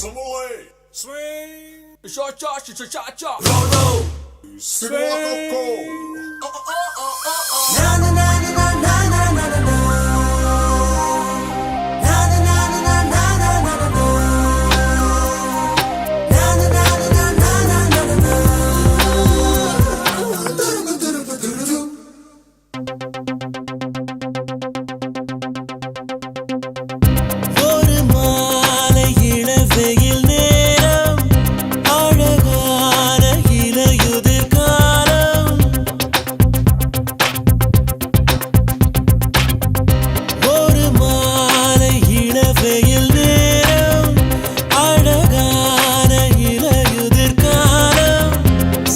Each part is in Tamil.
Swing, cha-cha, roll, swing, na na na na na na na na na. ஒரு மாலை இளவெயில் நேரம் அழகான இலையுதிர் காலம்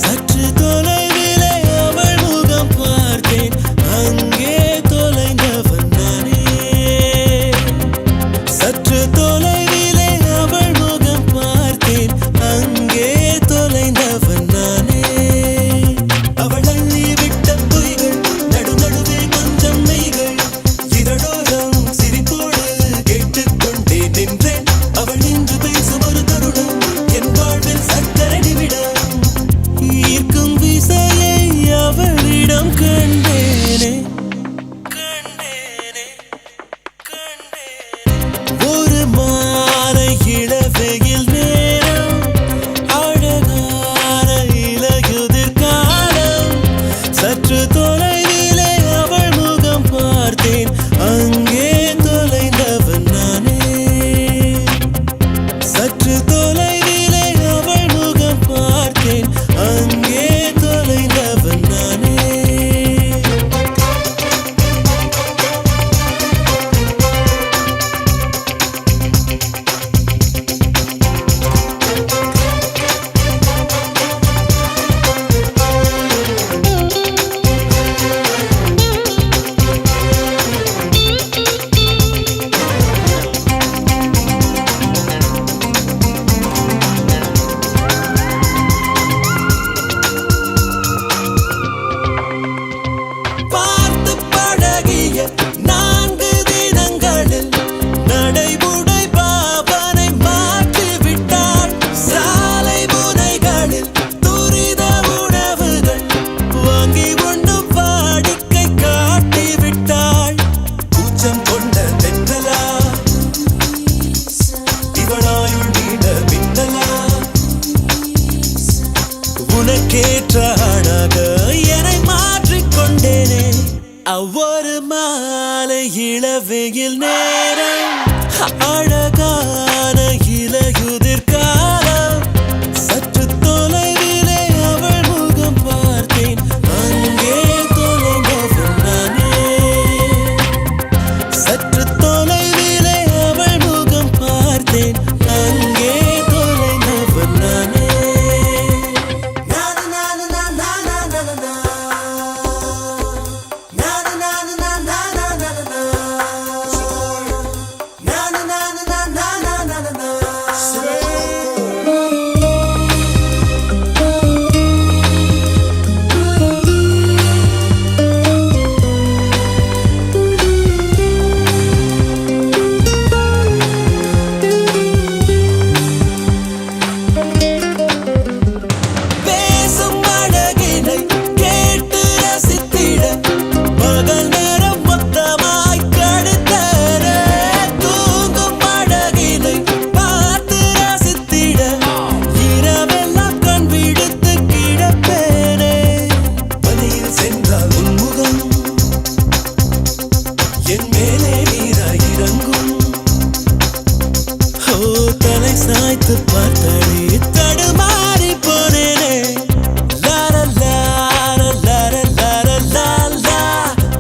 சற்று தொலைவிலே அவள் முகம் பார்த்தேன் அங்கே தொலைந்தவன் நானே சற்று தொலைவிலே அவள் முகம் பார்த்தேன் அங்கே தொலைந்தவன் நானே சாய்த்து பார்த்தாலே தடுமாறி போனேனே லார லார லார லார லாலா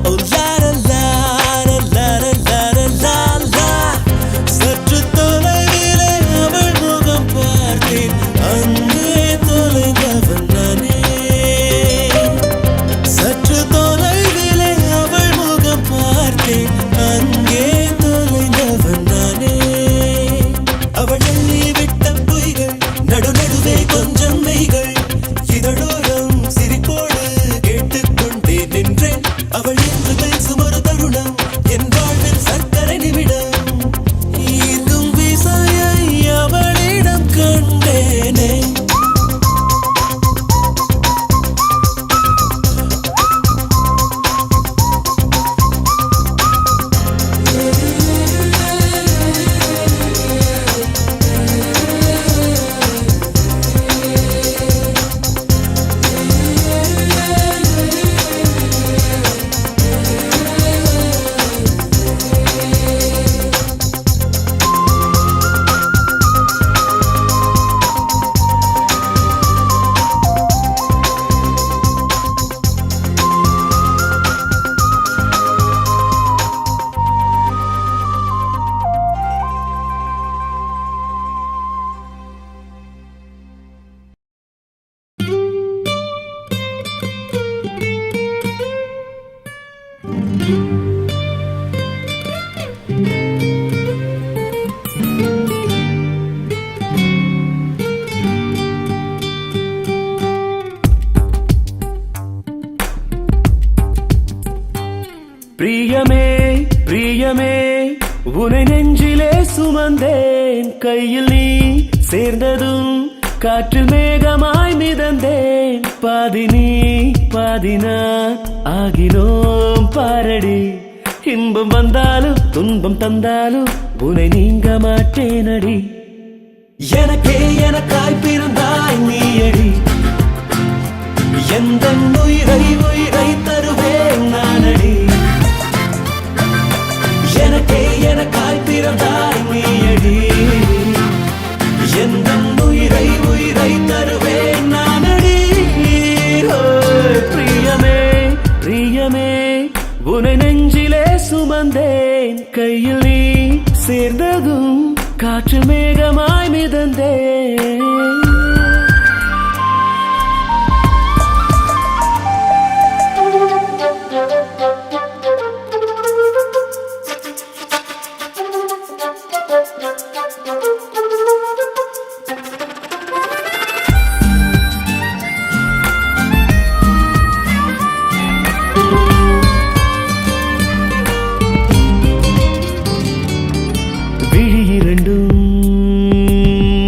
ஓ லார லார லார லார லாலா சற்று தொலைவிலே அவள் முகம் பார்த்தேன் அங்கே தொலைந்தவன் நானே சற்று தொலைவிலே அவள் முகம் பார்த்தேன் அங்கே தொலைந்தவன் நானே அவள் விட்ட பொய்கள் நடு உனை நெஞ்சிலே சுமந்தேன் கையில் நீ சேர்ந்ததும் காற்றில் மேகமாய் மிதந்தேன் பாதி நீ பாதி நான் ஆகினோம் பாரடி இன்பம் வந்தாலும் துன்பம் தந்தாலும் உனை நீங்க மாட்டேனடி எனக்கே எனக்காய் பிறந்தாய் நீயடி எந்த உயிரை உயிரை தருவேன் நானடி எனக்கே எனக்காய் பிறந்தாய் நீயடி எந்த உயிரை உயிரை தருவேன் நானடி பிரியமே பிரியமே உனை நெஞ்சிலே சுமந்தேன் கையில் நீ சேர்ந்ததும் காற்று மேகமாய் மிதந்தேன்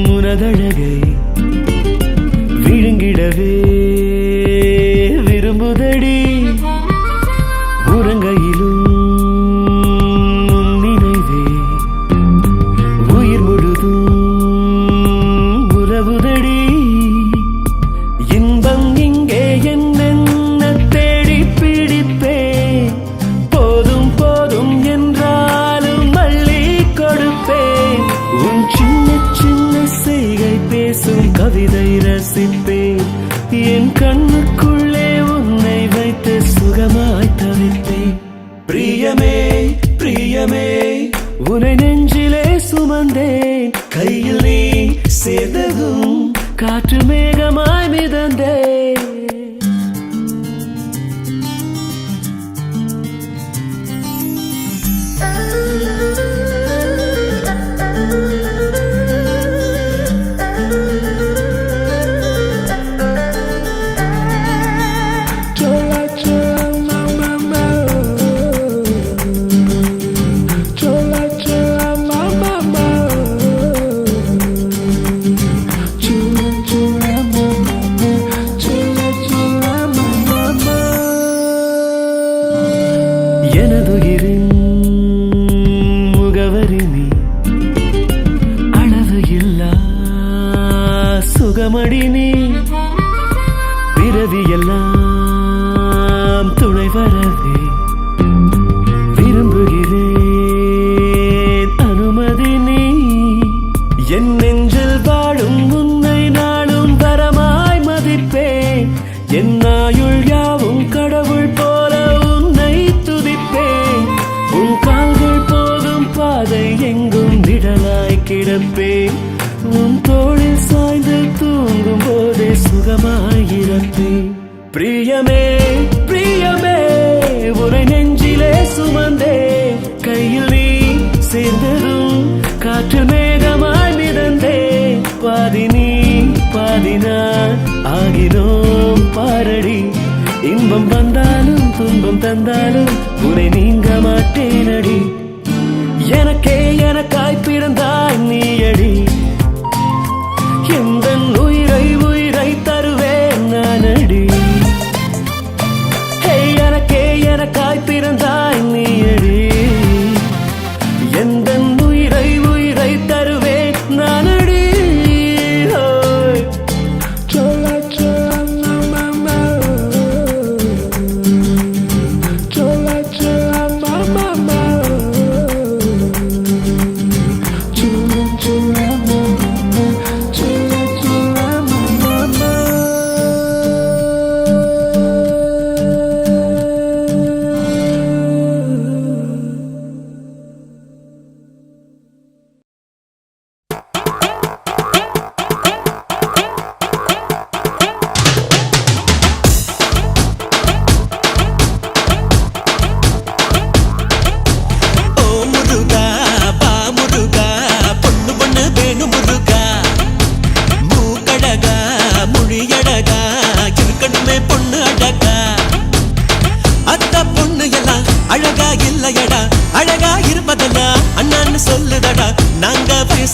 உனதழகை விழுங்கிடவே விரும்புதடி உறங்கையிலும் நினைவே உயிர் முழுதும் உறவுதடி இன்பம் இங்கே என்ன தேடி பிடிப்பேன் போதும் போதும் என்றாலும் மல்லி கொடுப்பேன் உன் சின்ன சின்ன செய்கை பேசும் கவிதை ரசிப்பேன் என் கண்ணுக்குள்ளே உன்னை வைத்து சுகமாய் தவிர்ப்பேன் பிரியமே பிரியமே உனை நெஞ்சிலே சுமந்தேன் கையில் நீ சேர்ந்ததும் காற்று மேகமாய் மிதந்தேன் எனதுயிரின் முகவரி நீ அளவு இல்லா சுகமடி நீ பிறவியெல்லாம் துணை வரவே விரும்புகிறேன் அனுமதி நீ என் நெஞ்சில் வாழும் உன்னை நாளும் வரமாய் மதிப்பேன் என் ஆயுள் யாவும் கடவுள் போல உன்னை துதிப்பேன் உன் கால்கள் போகும் பாதை எங்கும் நிழலாய் கிடப்பேன் உன் தோளில் சாய்ந்து தூங்கும் போதே சுகமாயிருப்பேன் பிரியமே பிரியமே உரை நெஞ்சிலே சுமந்தேன் கையில் நீ சேர்ந்ததும் காற்று மேகமாய் மிதந்தேன் பாதி நீ பாதி நான் ஆகினோம் பாரடி இன்பம் வந்தாலும் துன்பம் தந்தாலும் உன்னை நீங்க மாட்டேனடி எனக்கே எனக்காய் பிறந்தாய் நீயடி எந்த உயிரை உயிரை தருவேன் நானடி எனக்கே எனக்காய் பிறந்தாய் நீயடி எந்த உயிரை உயிரை தருவேன் நானடி Chola, chola, mama,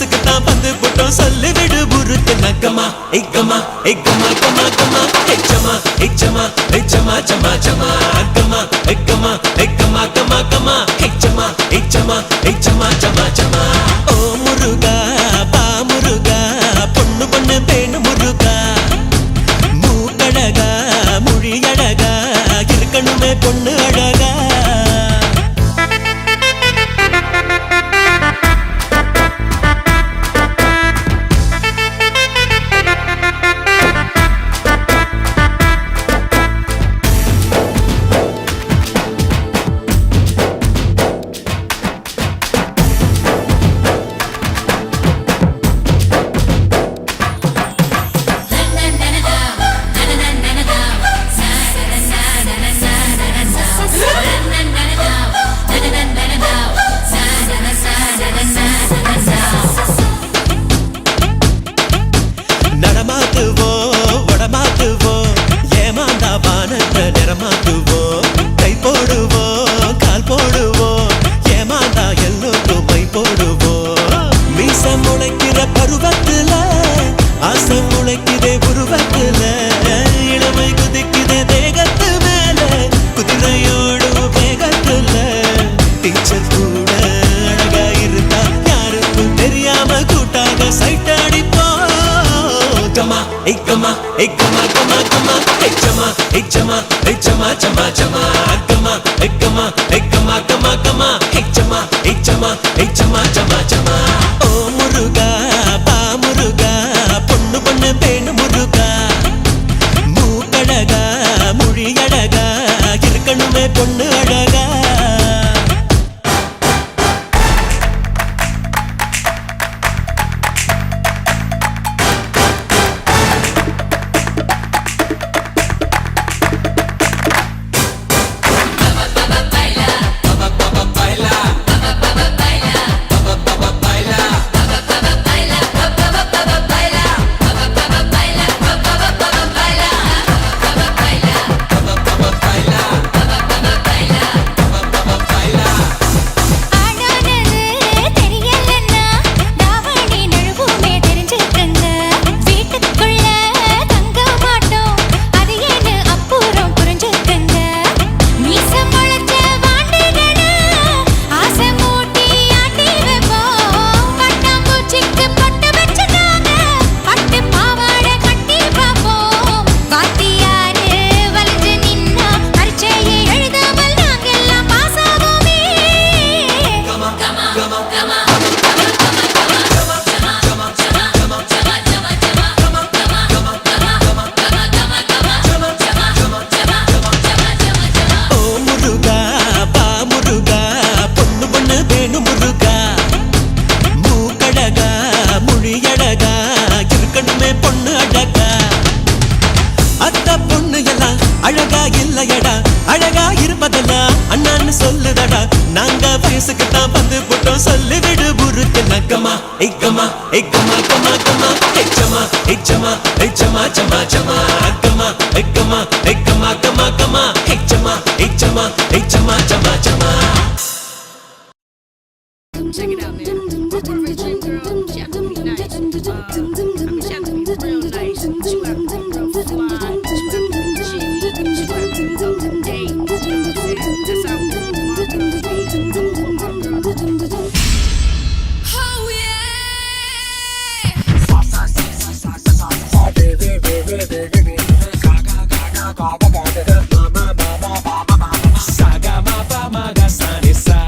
வயசுக்குத்தான் வந்து போட்டோம் சொல்லிவிடு புருக்கு நக்கமா இக்கமா இக்கமா கமா கமா எச்சமா எச்சமா எச்சமா சமா சமா அக்கமா இக்கமா இக்கமா கமா கமா எச்சமா எச்சமா எச்சமா சமா சமா ஓ முருகா பா முருகா பொண்ணு பொண்ணு பேணு முருகா மூக்கழகா மொழியழகா இருக்கணுமே பொண்ணு அழகா Ekama, ekama, kama, kama, ekama, ekama, ekama, chama, chama, ekama, ekama, ekama, kama, kama, ekama, ekama, ekama, chama, chama. Oh muruga, pa muruga, ponnu ponnu penu muruga, மூக்கழகா மொழியழகா இருக்கணுமே பொண்ணு அழகா. அழகா இல்லையடா அழகா இருப்பதெல்லாம் அண்ணான்னு சொல்லுதடா நாங்க வயசுக்குத்தான் வந்து போட்டோம் சொல்லிவிடு புருக்கு நக்கமா இக்கமா இக்கமா கமா கமா எச்சமா எச்சமா எச்சமா சமா சமா அக்கமா இக்கமா இக்கமா கமா கமா எச்சமா எச்சமா எச்சமா சமா சமா. Check it out, man. My boyfriend girl, she have to be nice. She have to be real nice. She gotta be real fly. She gotta be cheap. She gotta be up to date. You know what I'm saying? That's how my girls be. Oh yeah. Saga ma pa ma ga sa ni sa.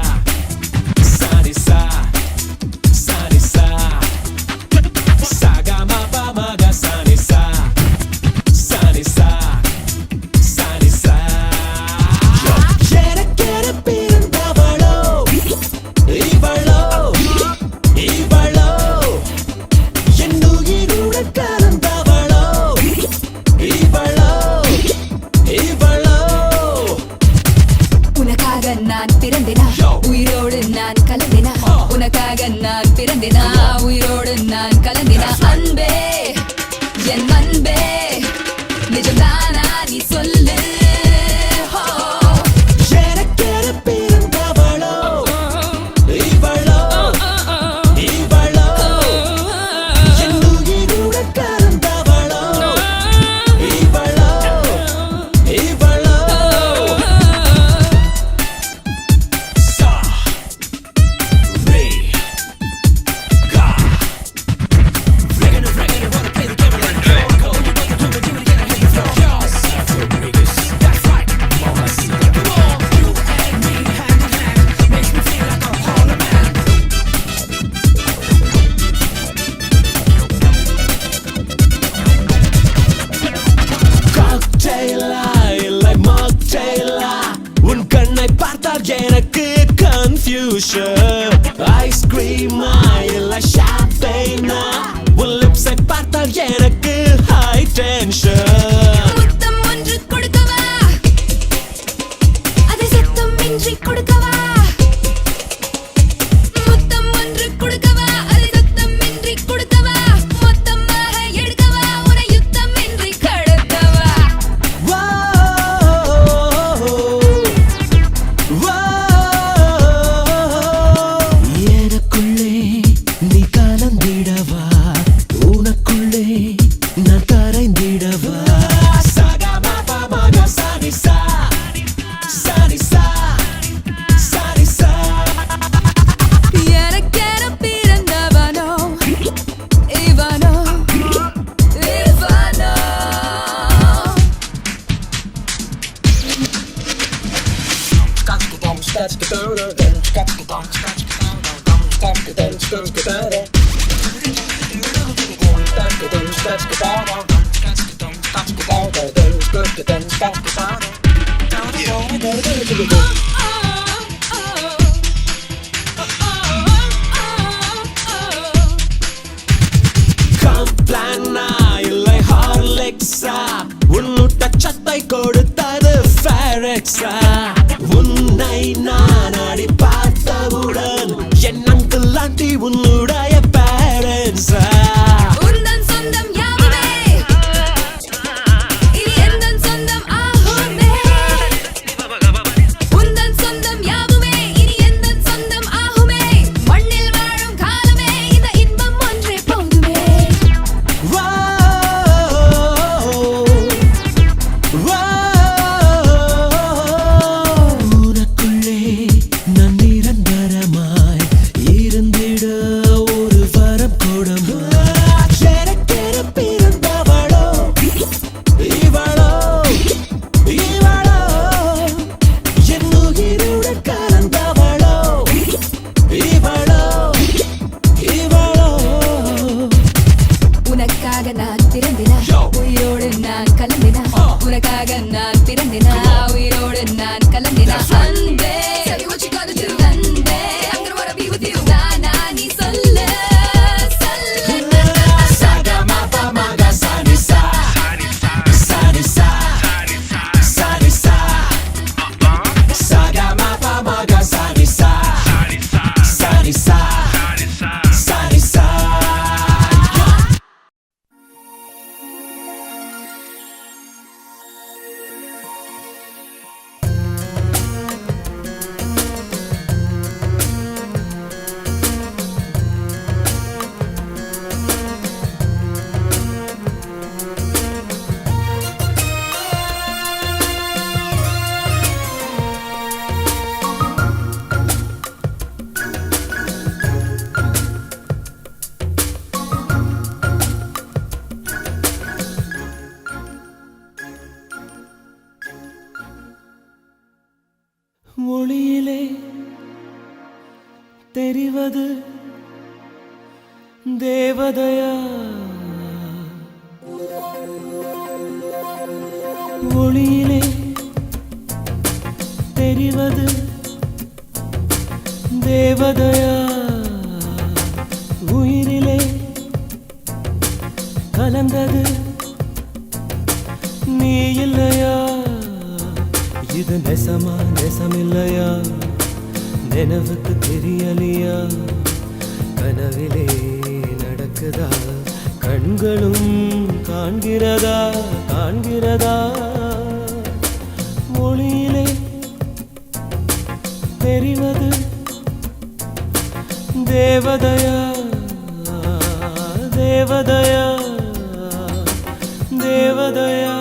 சொல்லுது. காம்ப்ளானா இல்லை ஹார்லிக்ஸா உன்னுட்ட சத்தை கொடுத்தது ஃபேரெக்ஸா உன்னை நான் அடி பார்த்தவுடன் என் அங்கிள் ஆண்டி உன்னுடைய பேரண்ட்ஸா உந்தன் சொந்தம் யாவுமே இனி எந்தன் சொந்தம் ஆகுமே உந்தன் சொந்தம் யாவுமே இனி எந்தன் சொந்தம் ஆகுமே மண்ணில் வாழும் காலமே இந்த இன்பம் ஒன்றே போதுமே உனக்குள்ளே நான் நிரந்தரமாய் இருந்திட ஒரு வரம் கொடமா எனக்கென பிறந்தவளோ இவளோ இவளோ என் உயிருடன் கலந்தவளோ இவளோ இவளோ உனக்காக நான் பிறந்தினா உயிரோடு நான் கலந்தினா உனக்காக நான் பிறந்தினா உயிரோடு நான் கலந்தினா அன்பே tell me what you gotta do அன்பே I'm gonna wanna be with you நானா நீ சொல்லு சொல்லு Sagamapamaga sanisa sanisa sanisa Sagamapamaga sanisa sanisa sanisa ஒளியிலே தெரிவது தேவதையா ஒளியிலே தெரிவது தேவதையா உயிரிலே கலந்தது நீ இல்லையா இது நெசமா நெசமில்லையா நினைவுக்கு தெரியலையா கனவிலே நடக்குதா கண்களும் காண்கிறதா காண்கிறதா ஒளியிலே தெரிவது தேவதையா தேவதையா தேவதையா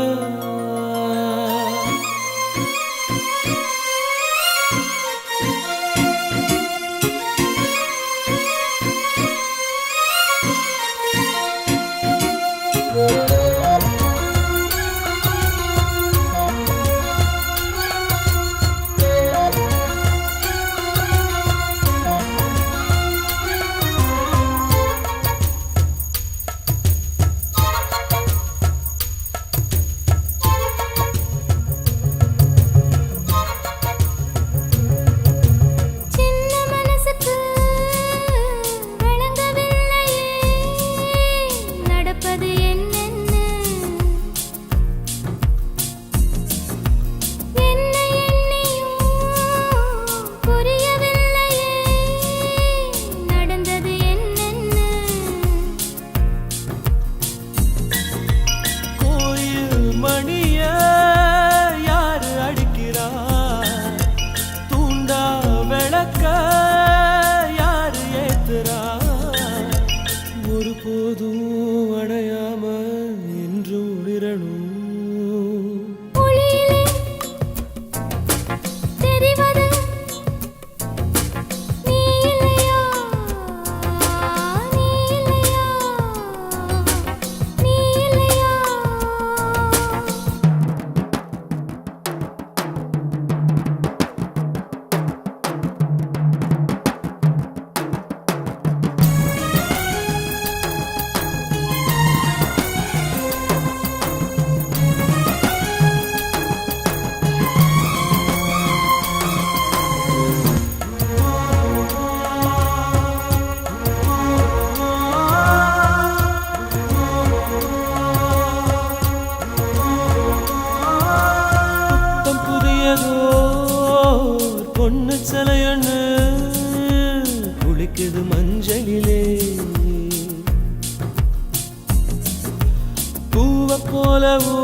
போலவோ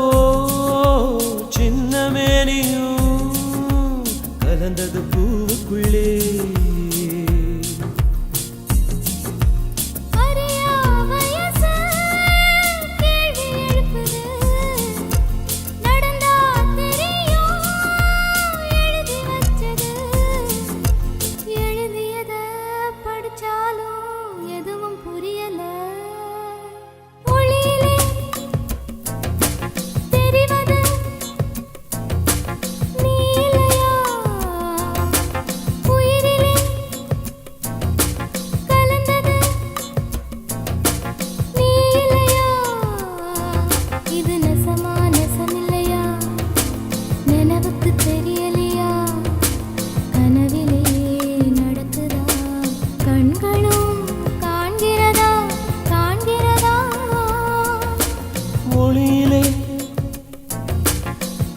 சின்ன மேனியும் கலந்தது பூவுக்குள்ளே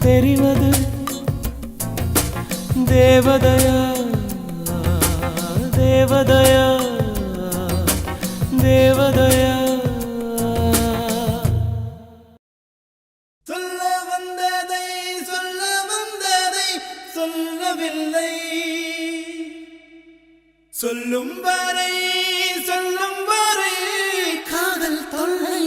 தெரிவது தேவதையா தேவதையா தேவதையா சொல்ல வந்ததை சொல்லவில்லை சொல்லும் வரை காதல் தொல்லை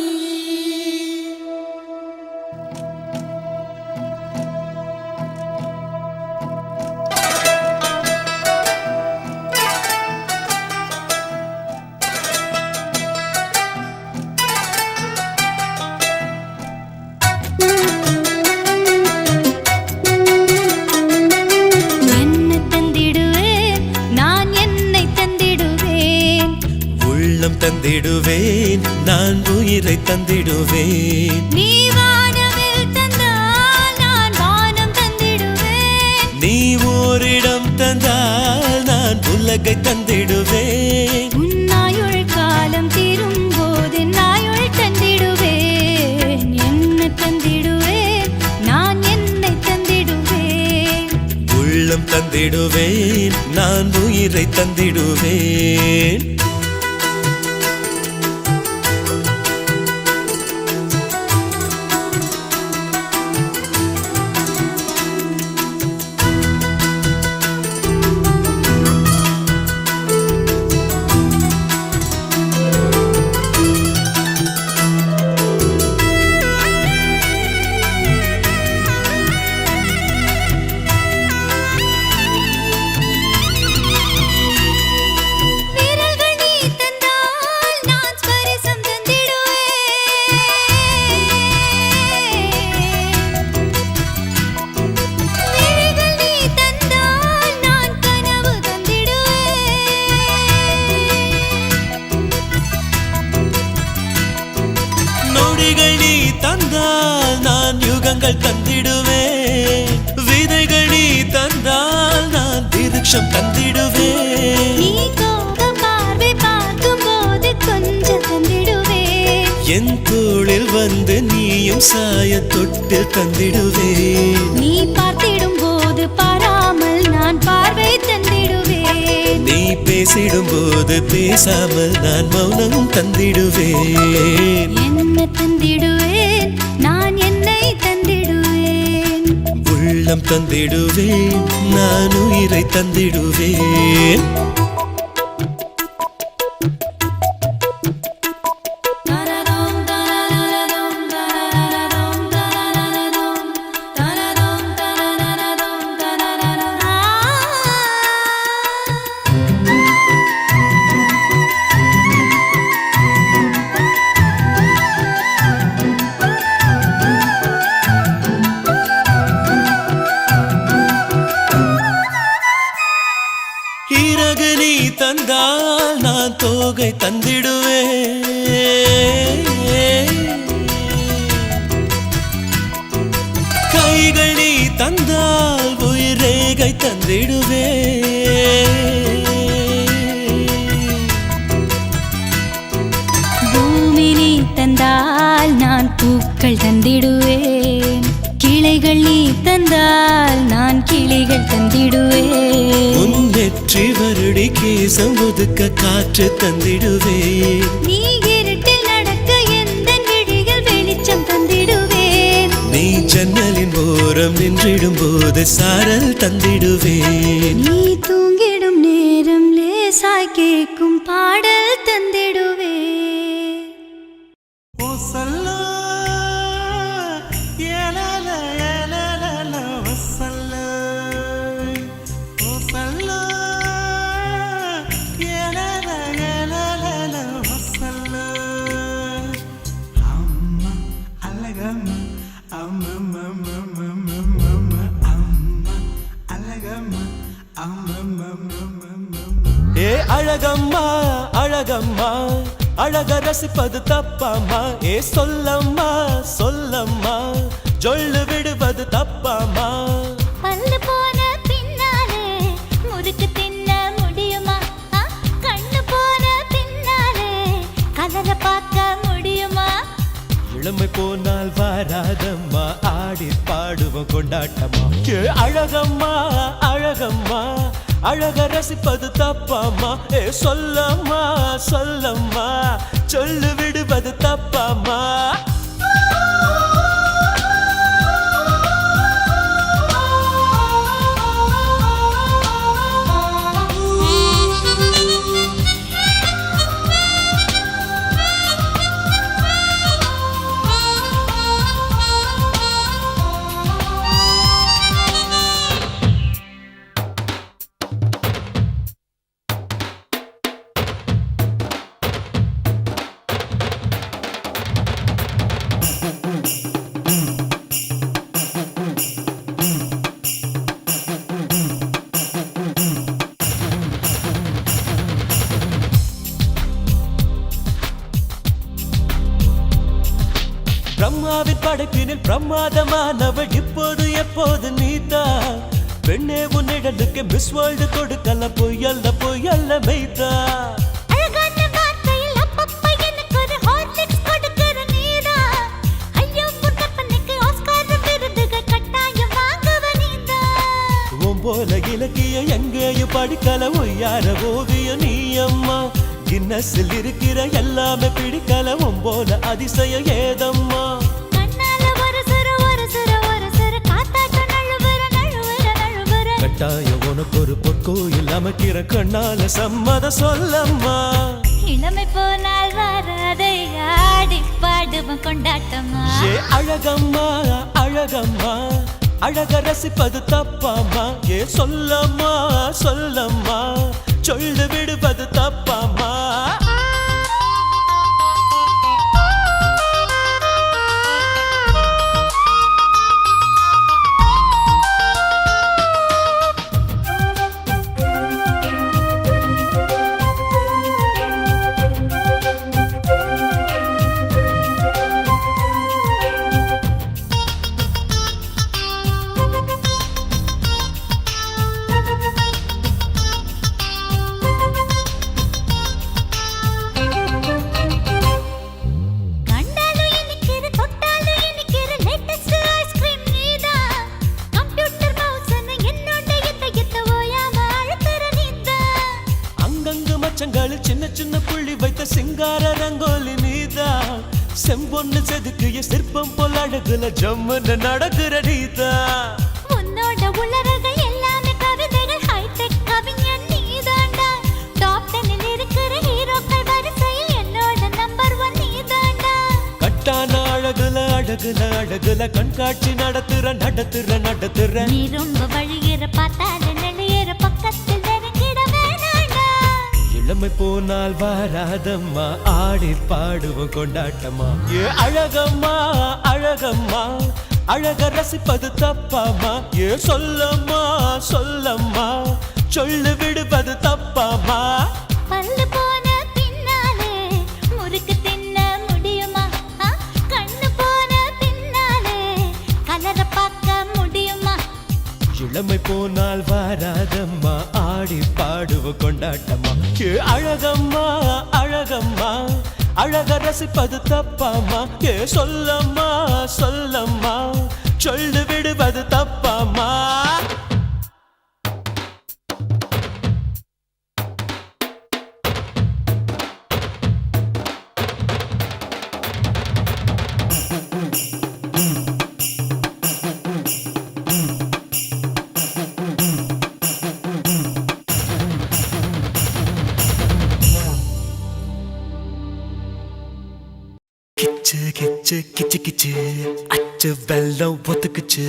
தந்திடுவேன் நான் உயிரை தந்திடுவேன் நீ வானவில் தந்தால் நான் வானம் தந்திடுவேன் நீ ஓரிடம் தந்தால் நான் உலகை தந்திடுவேன் உன்னாயுள் காலம் தீரும் போது நாயுள் தந்திடுவேன் என்ன தந்திடுவேன் நான் என்னை தந்திடுவேன் உள்ளம் தந்திடுவேன் நான் உயிரை தந்திடுவேன் தந்தால் நான் யுகங்கள் தந்திடுவேன் விதைகள் நீ தந்தால் நான் விருட்சம் தந்திடுவேன் நீ கோப பார்வை பார்க்கும் போது கொஞ்சம் தந்திடுவேன் என் தோளில் வந்து நீயும் சாய தொட்டு தந்திடுவேன் நீ பார்த்திடும் போது பாராமல் நான் பார்வை தந்திடுவேன் நீ பேசிடும் போது பேசாமல் நான் மௌனம் தந்திடுவேன் என்ன தந்திடுவேன் நான் என்னை தந்திடுவேன் உள்ளம் தந்திடுவேன் நான் உயிரை தந்திடுவேன் இறகு நீ தந்தால் நான் தோகை தந்திடுவேன் கைகள் நீ தந்தால் உயிரேகை தந்திடுவேன் பூமி நீ தந்தால் நான் பூக்கள் தந்திடுவேன் கிளைகள் நீ தந்தால் நான் கிளிகள் தந்திடுவேன் நெற்றி வருடி கேசம் ஒதுக்க காற்று தந்திடுவேன் நீ இருட்டில் நடக்க எந்த விழிகள் வெளிச்சம் தந்திடுவேன் நின்றிடும் போது சாரல் தந்திடுவேன். நீ தூங்கிடும் நேரம் லேசாய் கேட்கும் பாடல் தந்திடுவே. ஓ சல்லா ஏலல ஏலல ஓ சல்லா ஓ சல்லா ஏலல ஏலல ஓ சல்லா அம்மா அழகம்மா அம்மம்மா அம்மம்மா அம்மா அழகம்மா அம்மம்மா. ஏ அழகம்மா அழகம்மா அழக ரசிப்பது தப்பாமா? ஏ சொல்லம்மா சொல்லம்மா ஜொல்லு விடுவது தப்பாமா? பல்லு போன பின்னாலே முறுக்கு தின்ன முடியுமா? கண்ணு போன பின்னாலே கலர பார்க்க முடியுமா? இளமை போனால் வாராதம்மா ஆடி பாடுவோம் கொண்டாட்டமா? ஏ அழகம்மா அழகம்மா அழக ரசிப்பது தப்பாமா? ஏ சொல்லம்மா சொல்லம்மா சொல்லு விடுவது தப்பாமா? பிரம்மாவின் படைப்பினில் பிரமாதமானவள் இப்போது எப்போது நீதான். பெண்ணே உன்னிடலுக்கு மிஸ் வேர்ல்டு கொடுக்கல பொய்யல்ல பொய்யல்ல மெய்தா. அழகான வார்த்தையில் அப்பப்ப எனக்கு ஒரு ஹார்லிக்ஸ் கொடுக்கிற நீதான். ஐயோ புன்னப்பனுக்கு ஆஸ்கார் விருதுகள் கட்டாயம் வாங்குவ நீதான். உன் போல இலக்கியம் எங்கேயும் படிக்கல ஒய்யார ஓவியம் நீ அம்மா. கின்னஸில் இருக்கிற எல்லாமே பிடிக்கல உன் போல அதிசயம் ஏதம்மா. கண்ணால ஒரு சுரு காத்தாட்ட நழுவுற நழுவுற நழுவுற. கட்டாயம் உனக்கு ஒரு பொற்கோயில் அமைக்கிற கண்ணால சம்மத சொல்லம்மா. இளமை போனால் வராதை ஆடி பாடுவோம் கொண்டாட்டமா? ஏ அழகம்மா அழகம்மா அழக ரசிப்பது தப்பாமா? ஏ சொல்லம்மா சொல்லம்மா சொல்லு விடுவது தப்பாமா? சின்ன சின்ன புள்ளி வைத்த சிங்கார ரங்கோலி நீதா. செம்பொன்னு செதுக்கிய சிற்பம் போல் அழகுல ஜம்முன்னு நடக்கிற நீதா. உன்னோட உலர்கள் எல்லாமே கவிதைகள் ஹைடெக் கவிஞன் நீதாண்டா. டாப் 10 இருக்கிற ஹீரோக்கள் வரிசையில் என்னோட நம்பர் 1 நீதாண்டா. கட்டான அழகுல அழகுல அழகுல கண்காட்சி நடத்துற நடத்துற நடத்துற. நீ ரொம்ப வழியிற பார்த்தால நெளியிற பக்கத்தில் நெருங்கிட வேணாண்டா. இளமை போனால் வாராதம்மா ஆடி பாடுவோம் கொண்டாட்டமா? ஏ அழகம்மா அழகம்மா அழக ரசிப்பது தப்பாமா? ஏ சொல்லம்மா சொல்லம்மா சொல்லு விடுவது தப்பாமா? பல்லு போன பின்னாலே முறுக்கு தின்ன முடியுமா? கண்ணு போன பின்னாலே கலர பார்க்க முடியுமா? இளமை போனால் வாராதம்மா ஆடி பாடுவோம் கொண்டாட்டமா? ஏ அழகம்மா அழகம்மா அழக ரசிப்பது தப்பாமா? ஏ சொல்லம்மா சொல்லம்மா சொல்லு விடுவது தப்பாமா? கிச்சு கிச்சு கிச்சு கிச்சு அச்சு வெள்ளம் ஒத்துக்குச்சு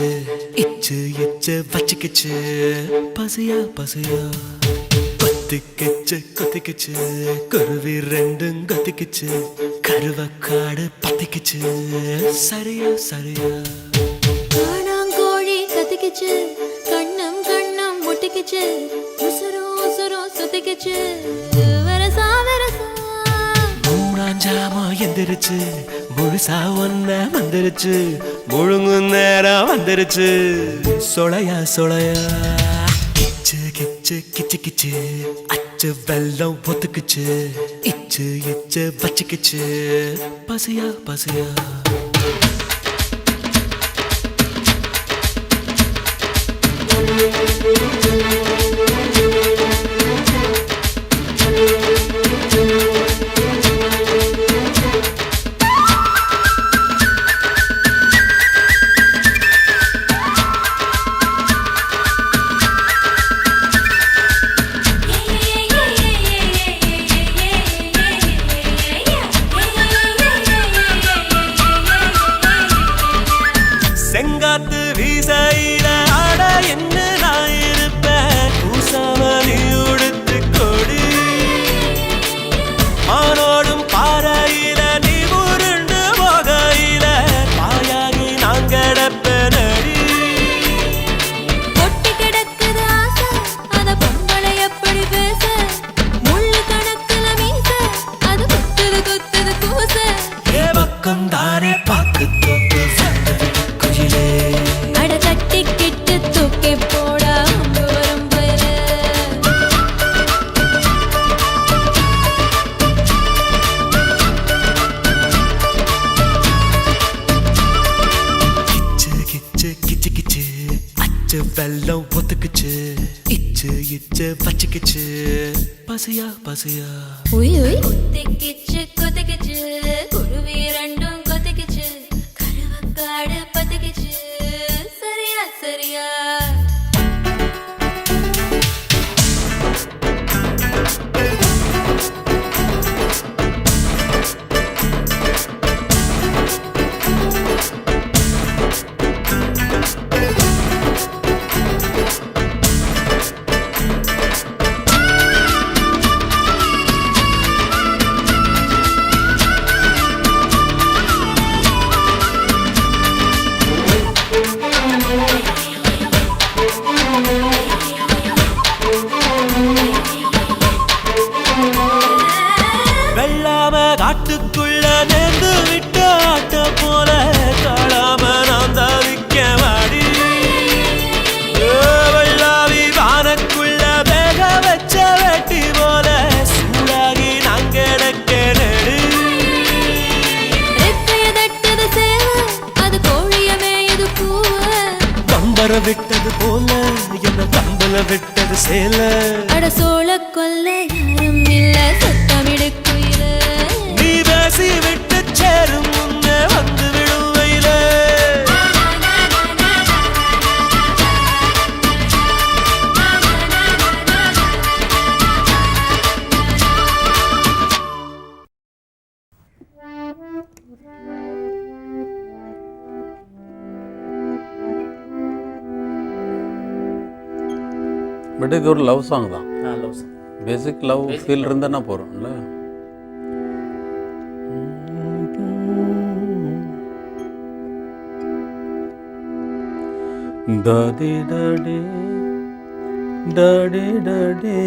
இச்சு இச்சு வச்சுக்குச்சு பசியா பசியா கொத்திக்குச்சு கொத்திக்குச்சு குருவி ரெண்டும் கொத்திக்குச்சு கருவக்காடு பத்திக்குச்சு சரியா சரியா காணாங்கோழி கத்திக்குச்சு கண்ணம் கண்ணம் முட்டிக்குச்சு உசுரும் உசுரும் சுத்திக்குச்சு வரசா வரசா மூணாஞ்சாம எந்திரிச்சு முழுசா ஒன்ன வந்துருச்சு முழுங்கு நேரம் வந்துருச்சு சொலையா சொலையா கிச்சு கிச்சு கிச்சு கிச்சு அச்சு வெள்ளம் ஒத்துக்குச்சு இச்சு இச்சு வச்சுக்குச்சு பசியா பசியா செங்காத்து வீசையில ஆட என்ன நான் இருப்பேன் பூசாம நீ உடுத்து கொடி மானோடும் பாறையில நீ உருண்டு போகையில பாயாகி நான் கிடப்பேனடி கொட்டி கிடக்குது ஆசை அத பொம்பளை எப்படி பேச முள்ளு கணக்குல மீச அது குத்துது குத்துது கூச ஏ பக்கம் தானே பாக்கு தோப்பு குயிலே அட கட்டி கிட்டு தூக்கி போடா அம்பு வரும் பயிர கிச்சு கிச்சு கிச்சு கிச்சு அச்சு வெள்ளம் ஒத்துக்குச்சு இச்சு இச்சு வச்சுக்குச்சு பசியா பசியா உய் உய் கொத்திக்கிச்சு கொத்திக்கிச்சு குருவி ரெண்டும் கொத்திக்கிச்சு கருவக்காடு பத்திக்கிச்சு சரியா சரியா வெள்ளாம காட்டுக்குள்ள நேர்ந்து விட்ட ஆட்ட போல காளாம நான் தவிக்க வாடி வெள்ளாவி வானக்குள்ள வேக வச்ச வெட்டி போல சூடாகி நான் கிடக்க நெடு ரெக்கைய தட்டது சேவ அது கோழியமே இது பூவ கம்பர விட்டது போல என்ன கம்பல விட்டது சேல அட சோழ கொல்லை யாரும் இல்ல சத்தமிடுக்குயில நீ பேசி விட்டு சேரும் முன்னே வந்து விழுவையில பட் இது ஒரு லவ் சாங் தான். பேசிக் லவ் ஃபீல் இருந்தால் போகிறோம்ல. Daddy daddy daddy daddy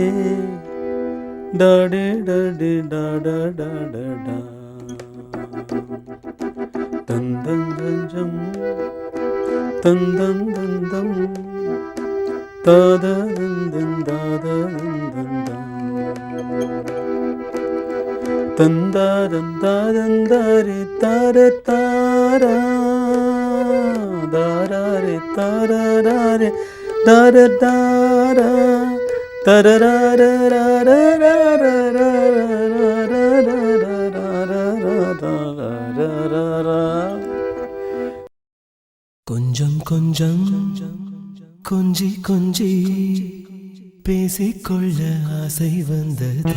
daddy daddy டாடா டாடா தந்தம் தஞ்சம் தந்தம் தந்தம் தாதந்தம் தாதந்தம் தந்தாரம் தாதந்தாரி தார தாரா தாரே தாரே தார தாரா கொஞ்சம் கொஞ்சம் கொஞ்சி கொஞ்சி பேசிக்கொள்ள ஆசை வந்தது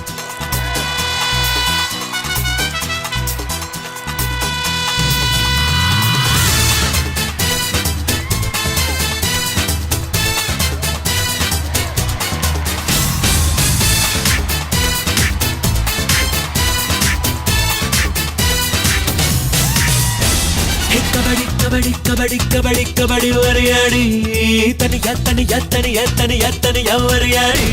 கபடி கபடி கபடி வரையாடி தனியா தனியா தனியா தனியா தனியா வரையாடி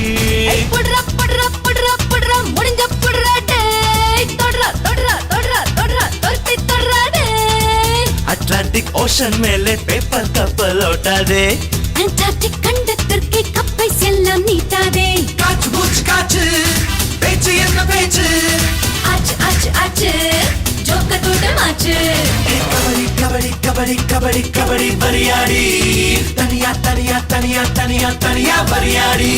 புடுறா புடுறா புடுறா புடுறா முடிஞ்ச புடுறா டேய் தொடுறா தொடுறா தொடுறா தொடுறா தொடுத்தி தொடுறா டேய் அட்லாண்டிக் ஓஷன் மேலே பேப்பர் கப்பல் ஓட்டாதே அண்டார்டிக் கண்டத்திற்கு கப்பை செல்லம் நீட்டாதே காற்று மூச்சு காற்று பேச்சு என்ன பேச்சு ஆச்சு ஆச்சு ஆச்சு ஜோக்க கூட்டமாச்சு கபடி கபடி கபடி கபடி கபடி வரியாடி தனியா தனியா தனியா தனியா தனியா வரியாடி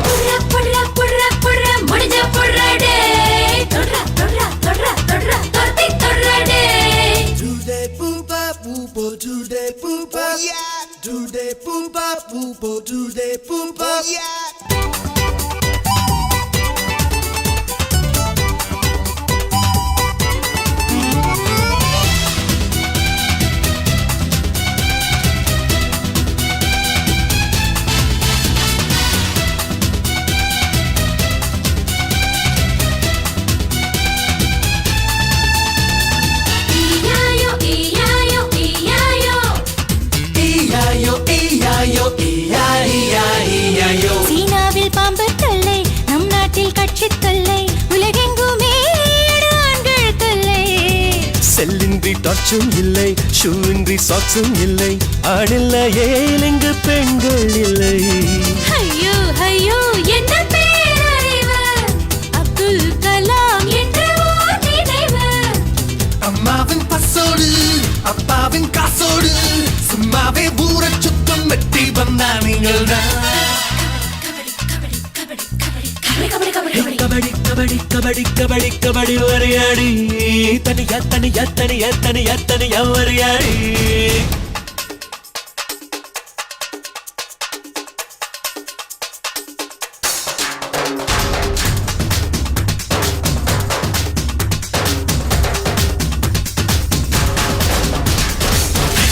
புடுறா புடுறா புடுறா புடுறா முடிஞ்ச புடுறா டேய் தொடுறா தொடுறா தொடுறா தொடுறா தொடுத்தி தொடுறா டேய் Do they poop up poop or do they poop up? Yeah. Do they poop up poop or do they poop up? Yeah. ஈயாயோ ஈயாயோ ஈயாயோ E-I-O, E-I-O, E-I-E-I-E-I-O. சீனாவில் பாம்பு தொல்லை நம் நாட்டில் கட்சி தொல்லை உலகெங்குமே ஆண்கள் தொல்லை செல்லின்றி டார்ச்சும் இல்லை ஷூவின்றி சாக்ஸும் இல்லை ஆணில்லையே இங்கு பெண்கள் இல்லை ஐயோ ஐயோ என்ன பேரறிவு அப்துல் கலாம் என்ற ஓர் நினைவு அம்மாவின் பசோடு அப்பாவின் காசோடு சும்மாவே ஊர சுத்தம் வெட்டி வந்தா நீங்கள் கபடி கபடி கபடி கபடி கபடி வரையாடி தனியா தனியா தனியா தனியா தனியா வரையாடி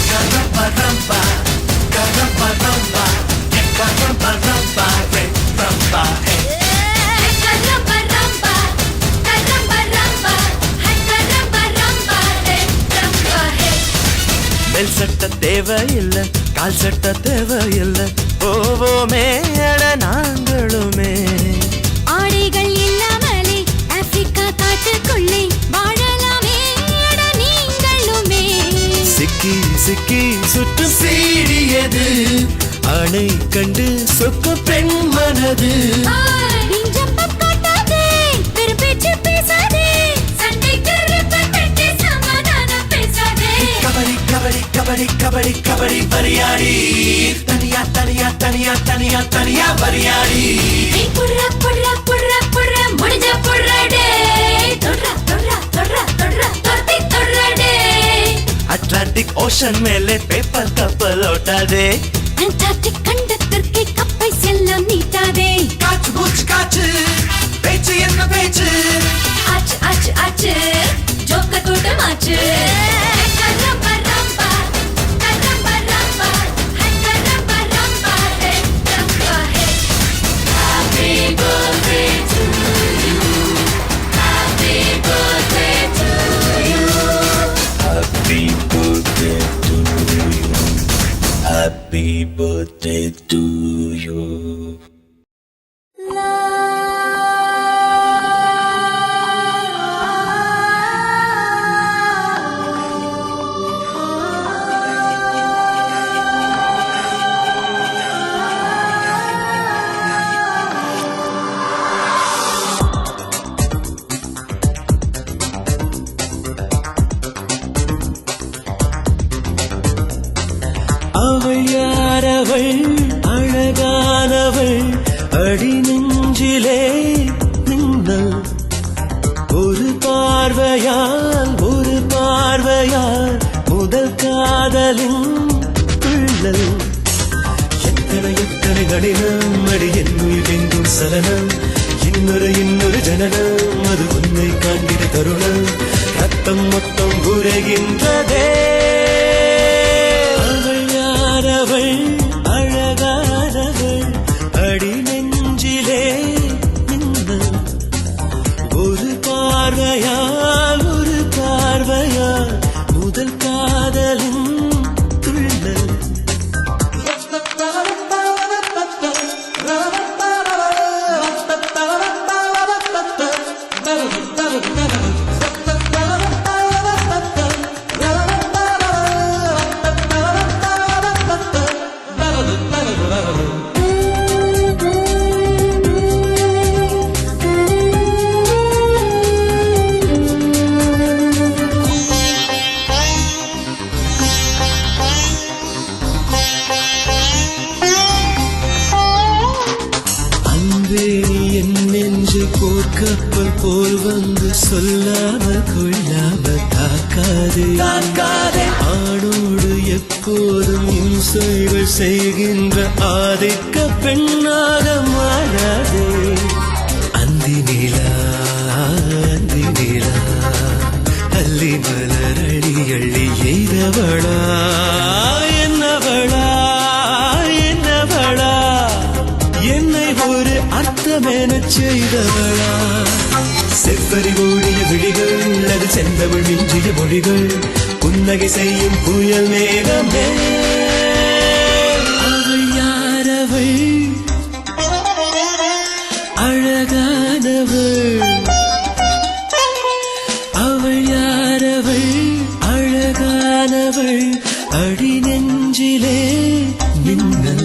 ரம்பா ரம்பா ரம்பா ரம்பா ரம்பா ரம்பா ரம்பா ஹே மேல் சட்ட தேவையில்லை கால் சட்ட தேவையில்லை போவோமே அட நாங்களுமே ஆடைகள் இல்லாமலே ஆப்பிரிக்கா காட்டுக்குள்ளே வாழலாமே அட நீங்களுமே சிக்கி சிக்கி சுற்றும் சீடியது ஆணை கண்டு சொக்க பெண் மனது விஞ்சப்ப காட்டாதே பெரும் பேச்சு பேசாதே சண்டைக்கு ரிப்பன் வெட்டி சமாதானம் பேசாதே கபடி கபடி கபடி கபடி கபடி வரியாடி தனியா தனியா தனியா தனியா தனியா வரியாடி புடுறா புடுறா புடுறா புடுறா முடிஞ்ச புடுறா டேய் தொடுறா தொடுறா தொடுறா தொடுறா தொடுத்தி தொடுறா டேய் அட்லாண்டிக் ஓஷன் மேலே பேப்பர் கப்பல் ஓட்டாதே அண்டார்டிக் கண்டத்திற்கு கப்பை செல்லம் நீட்டாதே காற்று மூச்சு காற்று பேச்சு என்ன பேச்சு ஆச்சு ஆச்சு ஆச்சு ஜோக்க கூட்டமாச்சு Rambha Rambha Rambha Rambha Rambha Rambha Rambha hey happy birthday to you happy birthday to you Happy birthday to you. Happy birthday to you. அவள் யாரவள் அழகானவள் அடி நெஞ்சிலே மின்னல் ஒரு பார்வையால் முதல் காதலின் துள்ளல் எத்தனை எத்தனை கடினம் அடி என் உயிர் எங்கும் சலனம் இன்னொரு ஜனனம் அது உன்னை காண்கிற தருணம் ரத்தம் மொத்தம் உரைகின்றதே அவள் யாரவள் அழகானவள் அடி நெஞ்சிலே மின்னல் ஒரு பார்வையால் முதல் காதலின் போர்க்கப்பல் போல் வந்து சொல்லாமல் கொள்ளாமல் தாக்காதே ஆணோடு எப்போதும் இம்சைகள் செய்கின்ற ஆதிக்க பெண்ணாக மாறாதே. அந்தி நிலா அள்ளி மலர் அள்ளி அள்ளி எய்தவளா என்னவளா என்னை ஒரு அர்த்தமென செய்தவளா. செவ்வரி ஓடிய விழிகள் அது செந்தமிழ் மிஞ்சிய மொழிகள் புன்னகை செய்யும் புயல் மேகமே. அவள் யாரவள் அழகானவள் அவள் யாரவள் அழகானவள் அடி நெஞ்சிலே மின்னல்.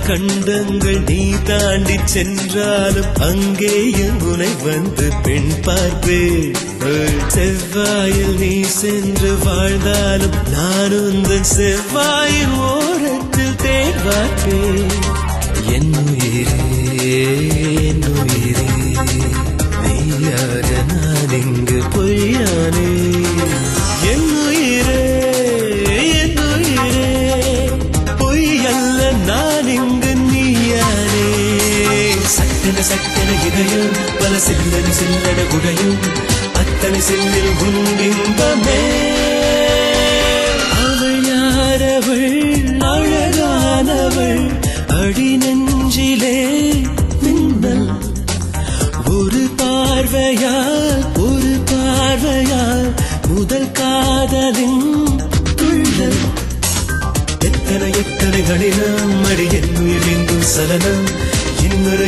கண்டங்கள் நீ தாண்டி சென்றாலும் அங்கேயும் உனை வந்து பெண் பார்ப்பேன். செவ்வாயில் நீ சென்று வாழ்ந்தாலும் நான் உந்தன் செவ்வாயின் ஓரத்தில் தேன் பார்ப்பேன். என் உயிரே நீயாக நான் இங்கு பொய்யானே. என் உயிரே பொய்யல்ல நான் இங்கு நீயானே. சட்டன இதயம் பல சில்லன குடையும் அத்தனை சில்லில் உன்பிம்பமே. அவள் யாரவள் அழகானவள் அடி நெஞ்சிலே மின்னல். ஒரு பார்வையால் முதல் காதலின் துள்ளல். எத்தனை கடினம் அடி என் உயிரின் சலனம்.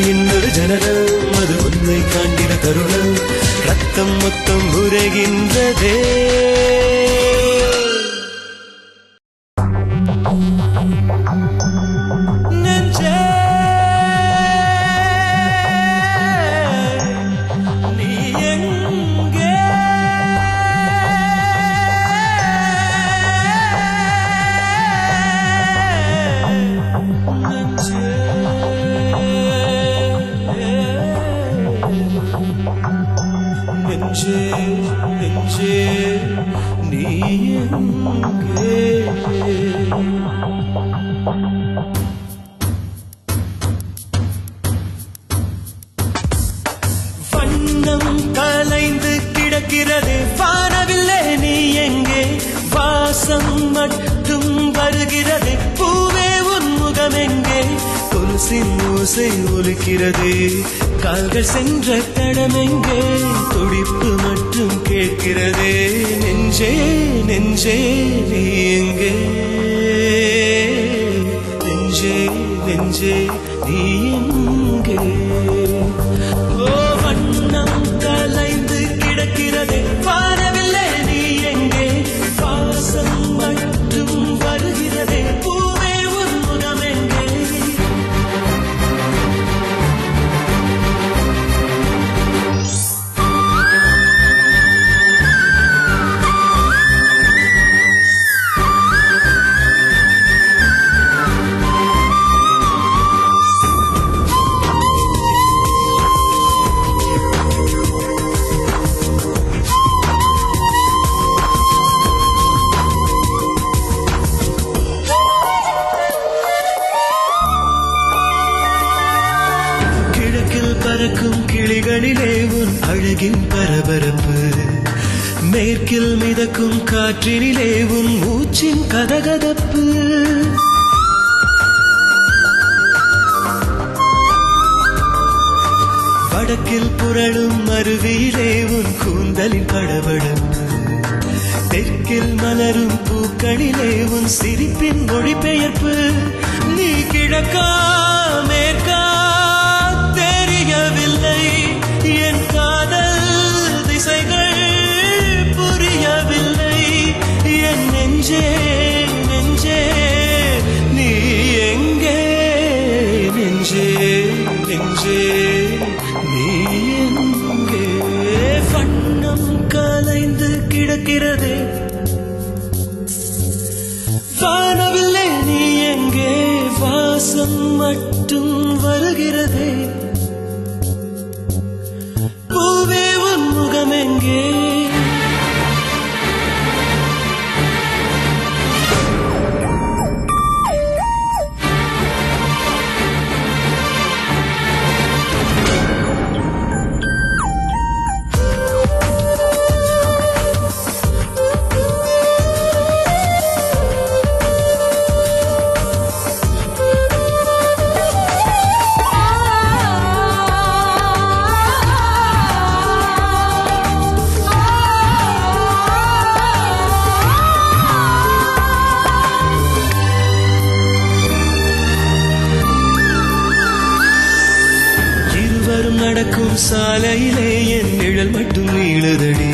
இன்னொரு ஜனனம் அது உன்னை காண்டின கருணம். ரத்தம் மொத்தம் உரைகின்றதே. நெஞ்சே நீ எங்கே நெஞ்சே நீ எங்கே. வண்ணம் கலைந்து கிடக்கிறது வானவில்லை நீ எங்கே. வாசம் மட்டும் வருகிறது பூவே உன் முகம் எங்கே. கொலுசின் ஓசை ஒலிக்கிறது கால்கள் சென்ற தடமெங்கே. துடிப்பு மட்டும் கேட்கிறதே நெஞ்சே நீ எங்கே. நெஞ்சே நீ எங்கே. ஓ வண்ணம் கலைந்து கிடக்கிறது வானவில்லை நீ எங்கே. வாசம் மட்டும் வருகிறது பூவே உன் முகம் எங்கே. பறக்கும் கிளிகளிலே உன் அழகின் பரபரப்பு. மேற்கில் மிதக்கும் காற்றினிலே உன் மூச்சின் கதகதப்பு. வடக்கில் புரளும் அருவியிலே உன் கூந்தலின் படபடப்பு. தெற்கில் மலரும் பூக்களிலே உன் சிரிப்பின் மொழிபெயர்ப்பு. நீ கிழக்கா மேற்கா தெரியவில்லை என் காதல் திசைகள் கிடக்கிறதே வானவில்லை நீ எங்கே வாசம் மட்டும் வருகிறதே பூவே உன் முகம் எங்கே நடக்கும் சாலையிலே என் நிழல் மட்டும் நீளுதடி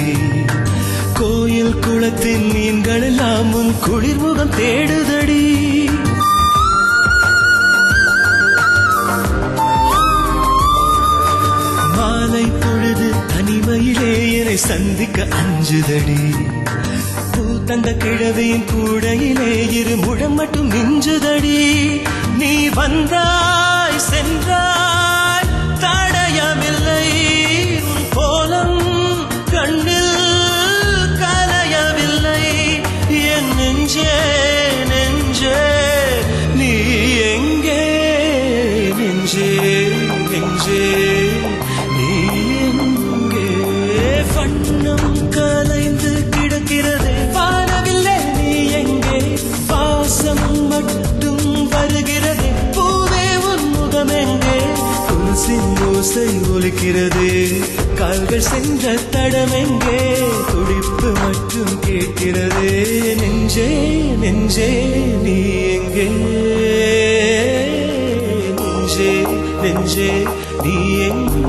கோயில் குளத்தின் மீன்கள் எல்லாம் உன் குளிர்முகம் தேடுதடி மாலை பொழுது தனிமையிலே என்னை சந்திக்க அஞ்சுதடி பூத்தந்த கிழவியின் கூடையிலே இரு முழம் மட்டும் மிஞ்சுதடி நீ வந்தாய் சென்றாய் தடயமில்லை உன் கோலம் கண்ணில் கலையவில்லை என் நெஞ்சே நெஞ்சே நீ எங்கே நெஞ்சே நெஞ்சே நீ எங்கே வண்ணம் கலைந்து கிடக்கிறதே வானவில்லை நீ எங்கே வாசம் மட்டும் வருகிறதே பூவே உன் முகம் எங்கே ஓசை ஒலிக்கிறதே கால்கள் சென்ற தடம் எங்கே துடிப்பு மட்டும் கேட்கிறதே நெஞ்சே நெஞ்சே நீ எங்கே நெஞ்சே நெஞ்சே நீ எங்கே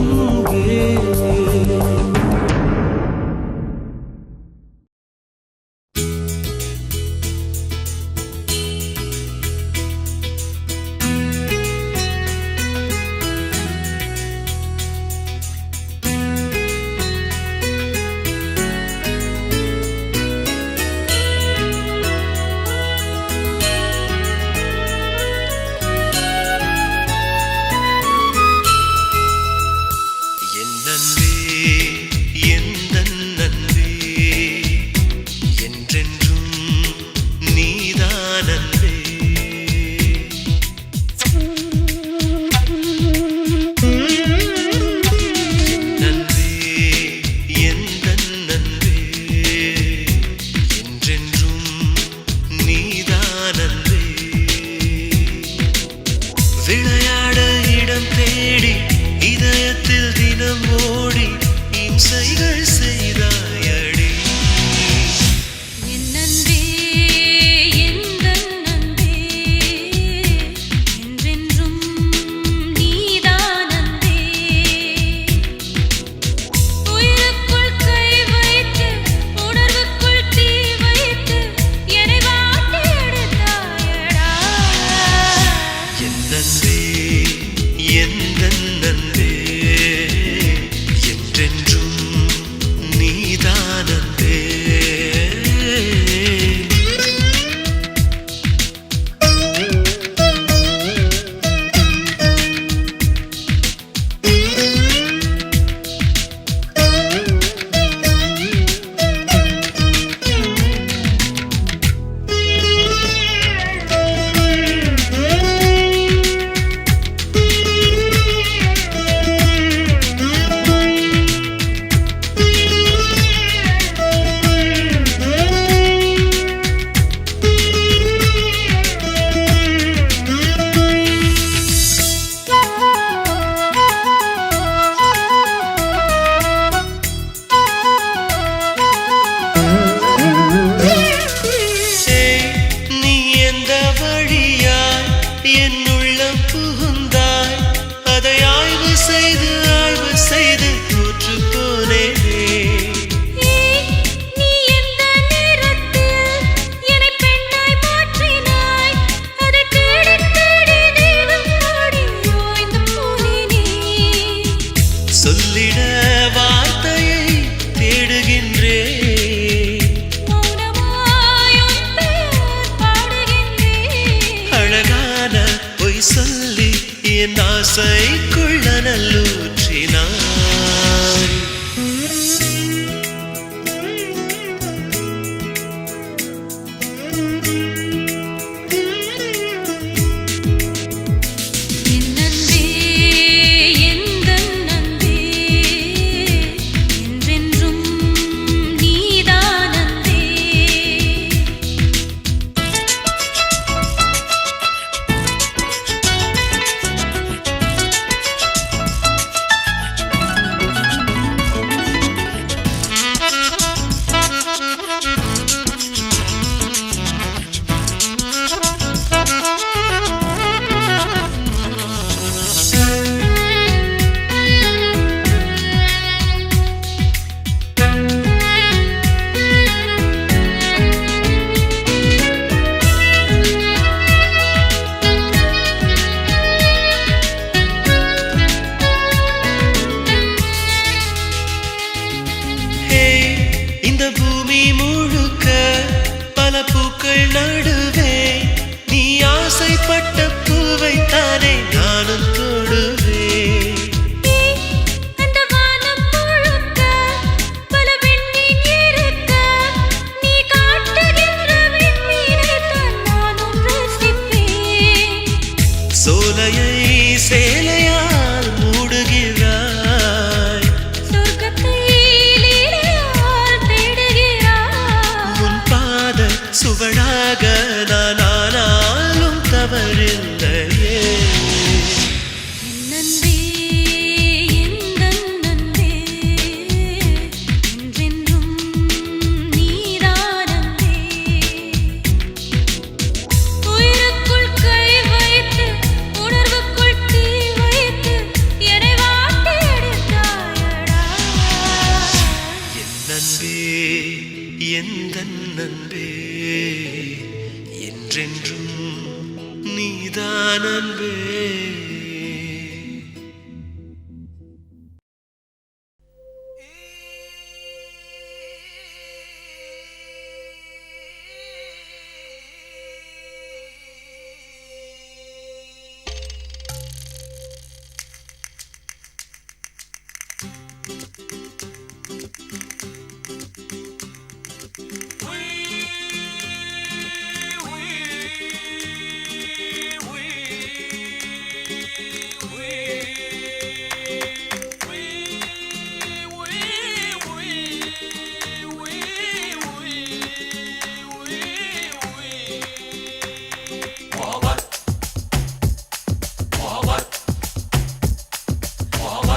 ஆசைக்குள்ள நல்லூற்றினாய். இந்த பூமி முழுக்க பல பூக்கள் நடுவே நீ ஆசைப்பட்ட பூவை தானே நானும் தொடுவேன். சோலையை சேலையால் மூடுகிறாய், சுவடாக நான் ஆனாலும் தவறில்லையே. நன்பே எந்தன் நன்பே என்றென்றும் நீதான் அன்பே. உயிருக்குள் கை வைத்து உணர்வுக்குள் தீ வைத்து என்னை வாட்டி எடுத்தாயடா. என் நன்பே எந்தன் நன்பே என்றென்றும் நீதான் அன்பே.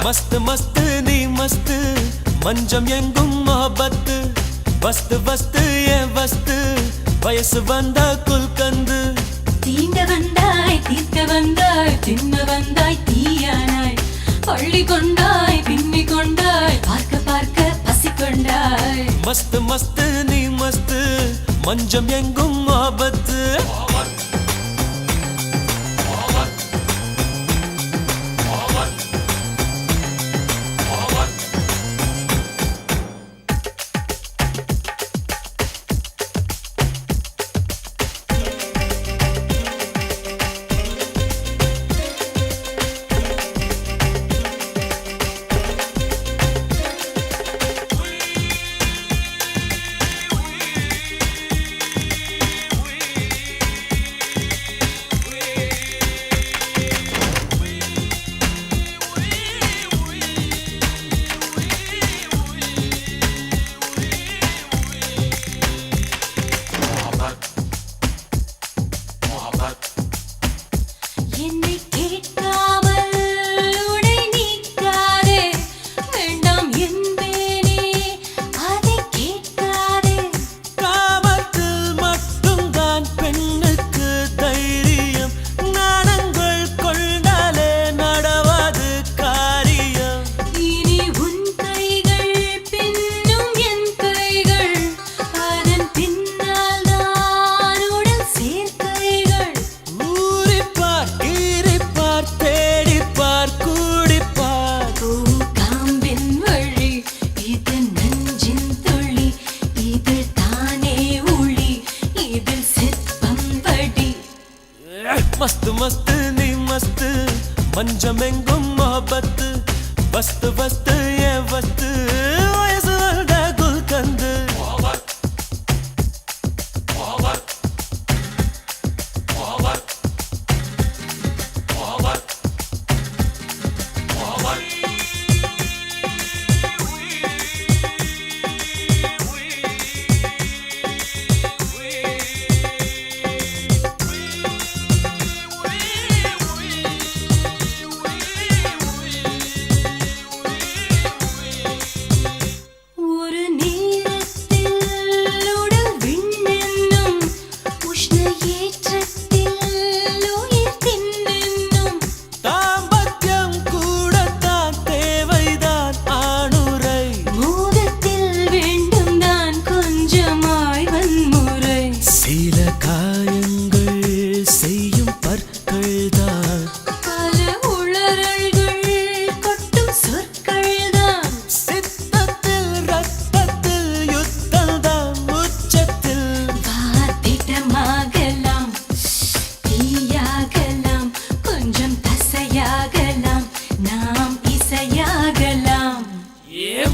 மஸ்து மஸ்து நீ மஸ்து மஞ்சம் எங்கும் மொஹபத்து வஸ்து வஸ்து ஏன் வஸ்து வயசு வந்தா குல்கந்து. தீண்ட வந்தாய் தீர்க்க வந்தாய் தின்ன வந்தாய் தீயானாய் பள்ளி கொண்டாய் பின்னி கொண்டாய் பார்க்க பார்க்க பசி கொண்டாய். மஸ்து மஸ்து நீ மஸ்து மஞ்சம் எங்கும் மொஹபத்து. மஞ்சமெங்கும் மொஹபத்து வஸ்து வஸ்து ஏ வஸ்து வயசு வந்த குல்கந்து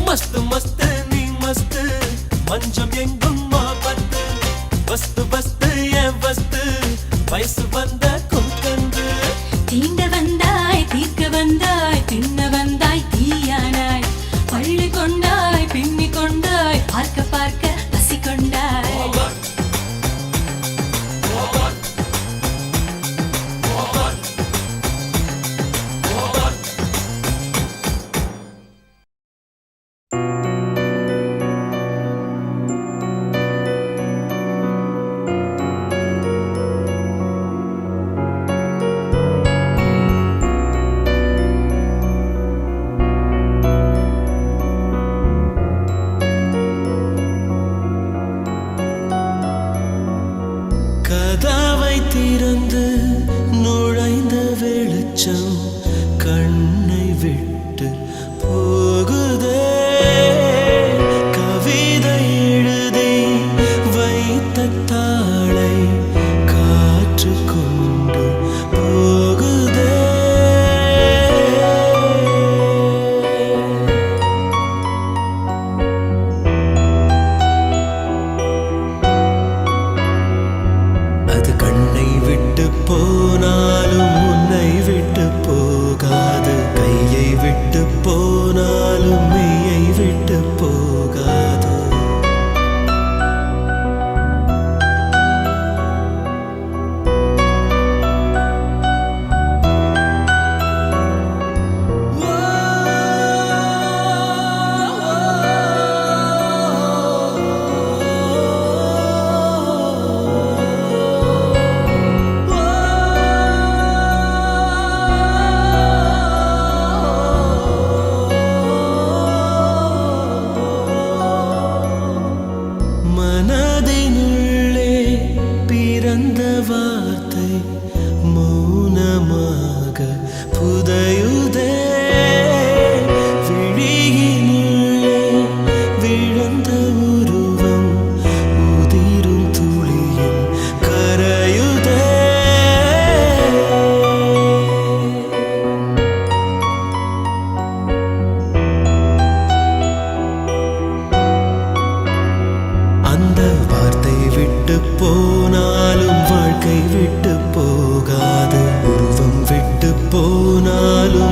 मस्त मस्त नी मस्त मंजम எங்கும் மாபத்து வஸ்து வஸ்து ஏ வஸ்து வயசு வந்த குல்கந்து தீண்ட வந்தாய் தீர்க்க வந்தாய் தின்ன வந்தாய் தீயானாய் பள்ளி கொண்டாய் பின்னி கொண்டாய் பார்க்க பார்க்க பசி கொண்டாய் கதவை திறந்து நுழைந்த வெளிச்சம் கண்ணை விட்டு போகுதே கவிதை எழுதி வைத்த தாளை காற்று கொண்டு போகுதே அது கண்ணை விட்டு போனாலும் உன்னை விட்டு போகாது கையை விட்டு போனாலும் மெய்யை விட்டு போகாது மனதினுள்ளே பிறந்த வார்த்தை மௌனமாக புதையுதே விழியினுள்ளே விழுந்த உருவம் உதிரும் துளியும் கரையுதே அந்த வார்த்தை விட்டு போனாலும் வாழ்க்கை விட்டு போகாது உருவம் விட்டு போனாலும்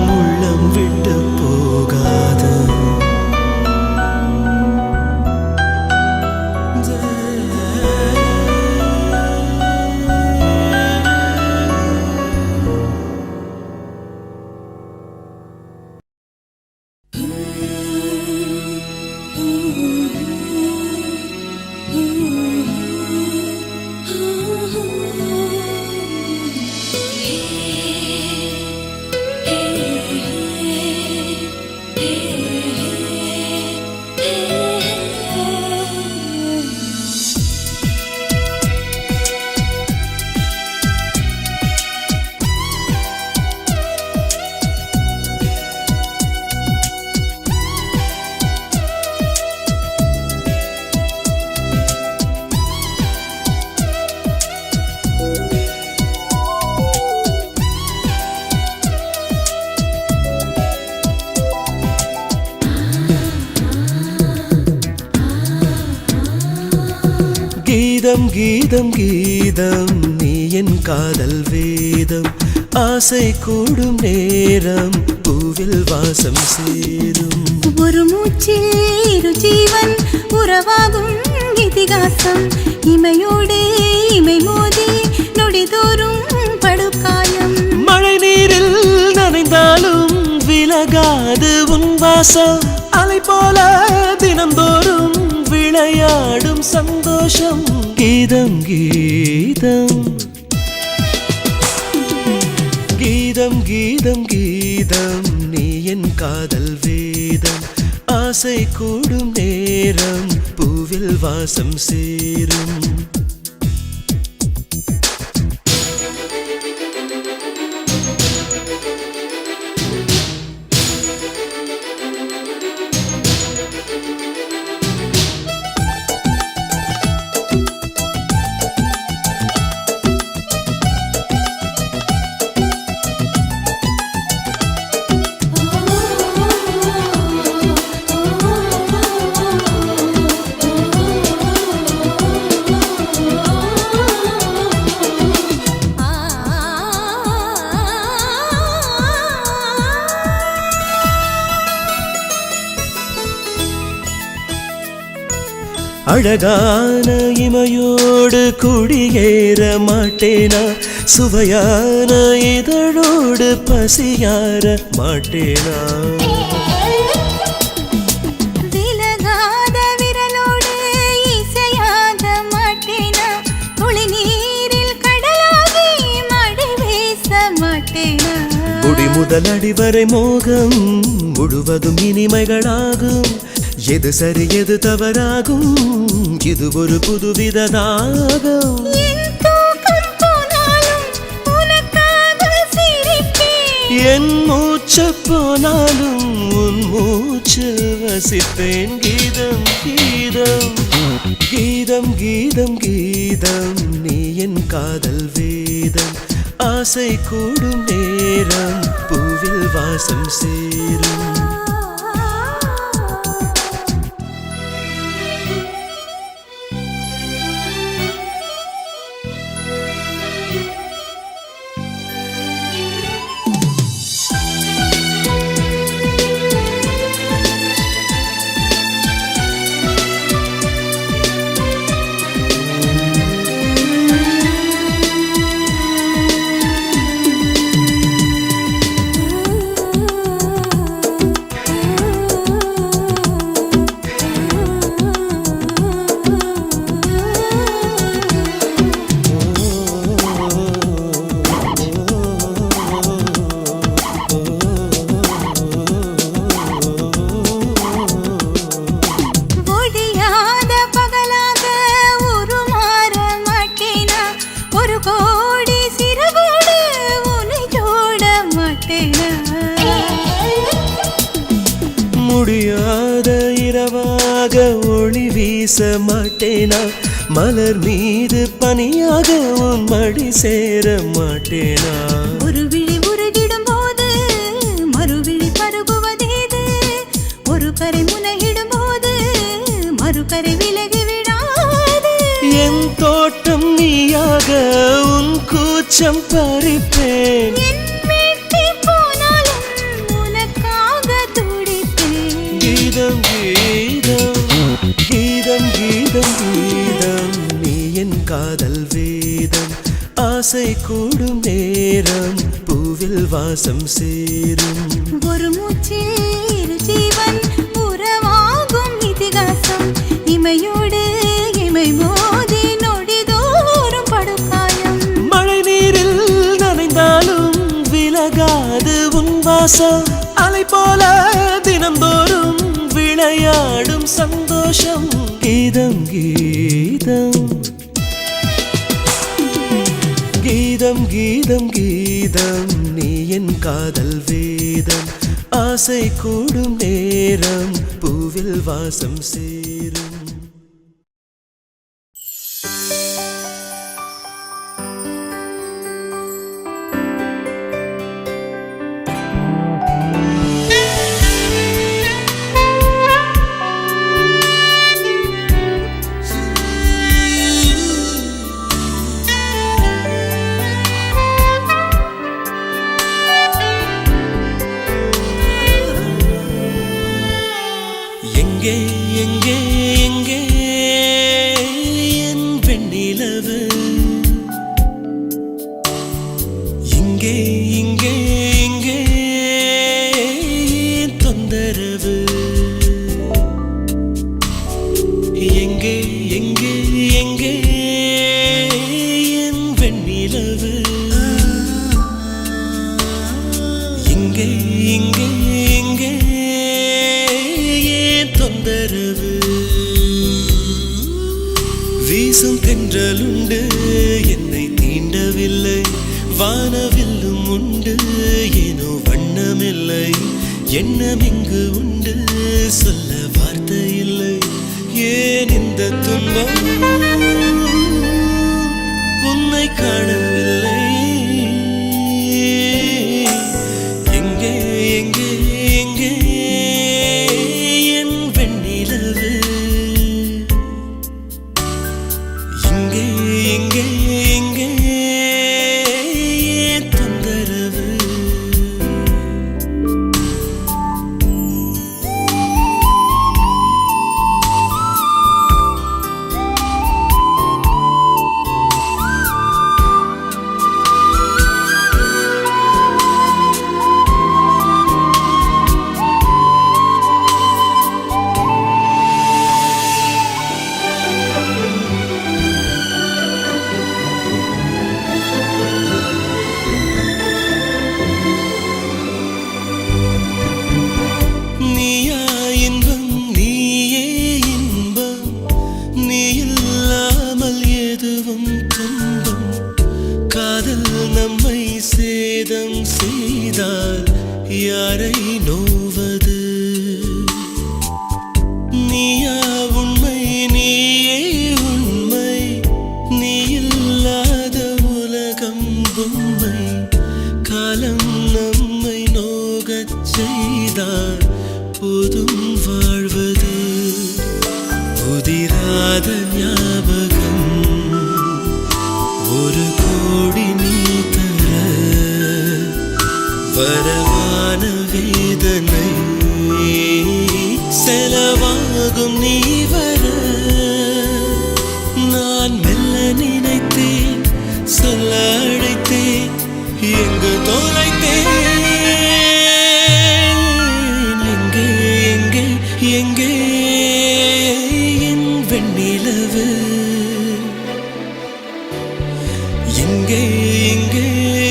கீதம் கீதம் கீதம் நீ என் காதல் வேதம் ஆசை கூடும் நேரம் பூவில் வாசம் சேரும் ஒரு மூச்சில் இரு ஜீவன் உறவாகும் இதிகாசம் இமையோடு இமை மோதி நொடிதோறும் படுகாயம் மழை நீரில் நனைந்தாலும் விலகாது உன் வாசம் அலை போல தினந்தோறும் விளையாடும் சந்தோஷம் கீதம் கீதம் கீதம் கீதம் கீதம் நீ என் காதல் வேதம் ஆசை கூடும் நேரம் பூவில் வாசம் சேரும் அழகான இமையோடு குடியேற மாட்டேனா சுவையான இதழோடு பசியார மாட்டேனா விலகாத விரலோடு இசையாக மாட்டேனா துளி நீரில் கடலாகி மடி வீச மாட்டேனா முடி முதல் அடிவரை மோகம் முழுவதும் இனிமைகளாகும் எது சரி எது தவறாகும் இது ஒரு புதுவித தாகம் என் மூச்சு போனாலும் உன் மூச்சு வசிப்பேன் கீதம் கீதம் கீதம் கீதம் கீதம் நீ என் காதல் வேதம் ஆசை கூடும் நேரம் பூவில் வாசம் சேரும் முடியாத இரவாக ஒளி வீச மாட்டேனா மலர் மீது பனியாக உன் மடி சேர மாட்டேனா ஒரு விழி உருகிடும் போது மறுவிழி பருகுவதேது ஒரு கரை முனையிடும் போது மறுகரை விலகி விடாது என் தோட்டம் நீயாக உன் கூச்சம் பறிப்பேன் கீதம் கீதம் கீதம் கீதம் கீதம் நீ என் காதல் வேதம் ஆசை கூடும் நேரம் பூவில் வாசம் சேரும் ஒரு மூச்சில் இரு ஜீவன் உறவாகும் இதிகாசம் இமையோடு இமை மோதி நொடிதோறும் படுகாயம் மழை நீரில் நனைந்தாலும் விலகாது உன் வாசம் அலை போல தினந்தோறும் விளையாடும் சந்தோஷம் கீதம் கீதம் கீதம் கீதம் கீதம் நீ என் காதல் வேதம் ஆசை கூடும் நேரம் பூவில் வாசம் சேரும் வீசும் தென்றலுண்டு என்னை தீண்டவில்லை வானவில்லும் உண்டு ஏனோ வண்ணமில்லை எண்ணம் இங்கு உண்டு சொல்ல வார்த்தை இல்லை ஏன் இந்த துன்பம் உன்னை காணவில்லை எங்கே எங்கே எங்கே என் வெண்ணிலவு இங்கே எங்கே எங்கே என் தொந்தரவு நீயா இன்பம் நீயே இன்பம் நீ இல்லாமல் எதுவும் துன்பம் காதல் நம்மை சேதம் செய்தால் யாரை நோவது நீயா உண்மை நீயே உண்மை நீ இல்லாத உலகம் பொம்மை காலம் நம்மை நோகச் செய்தால் போதும் வாழ்வது உதிராத ஞாபகம் ஒரு கோடி நீ தர வரவான வேதனை செலவாகும் நீ வர நான் மெல்ல நினைத்தேன் சொல்ல அழைத்தேன் எங்கு தொலைத்தேன் எங்கே எங்கே எங்கே என் வெண்ணிலவு எங்கே எங்கே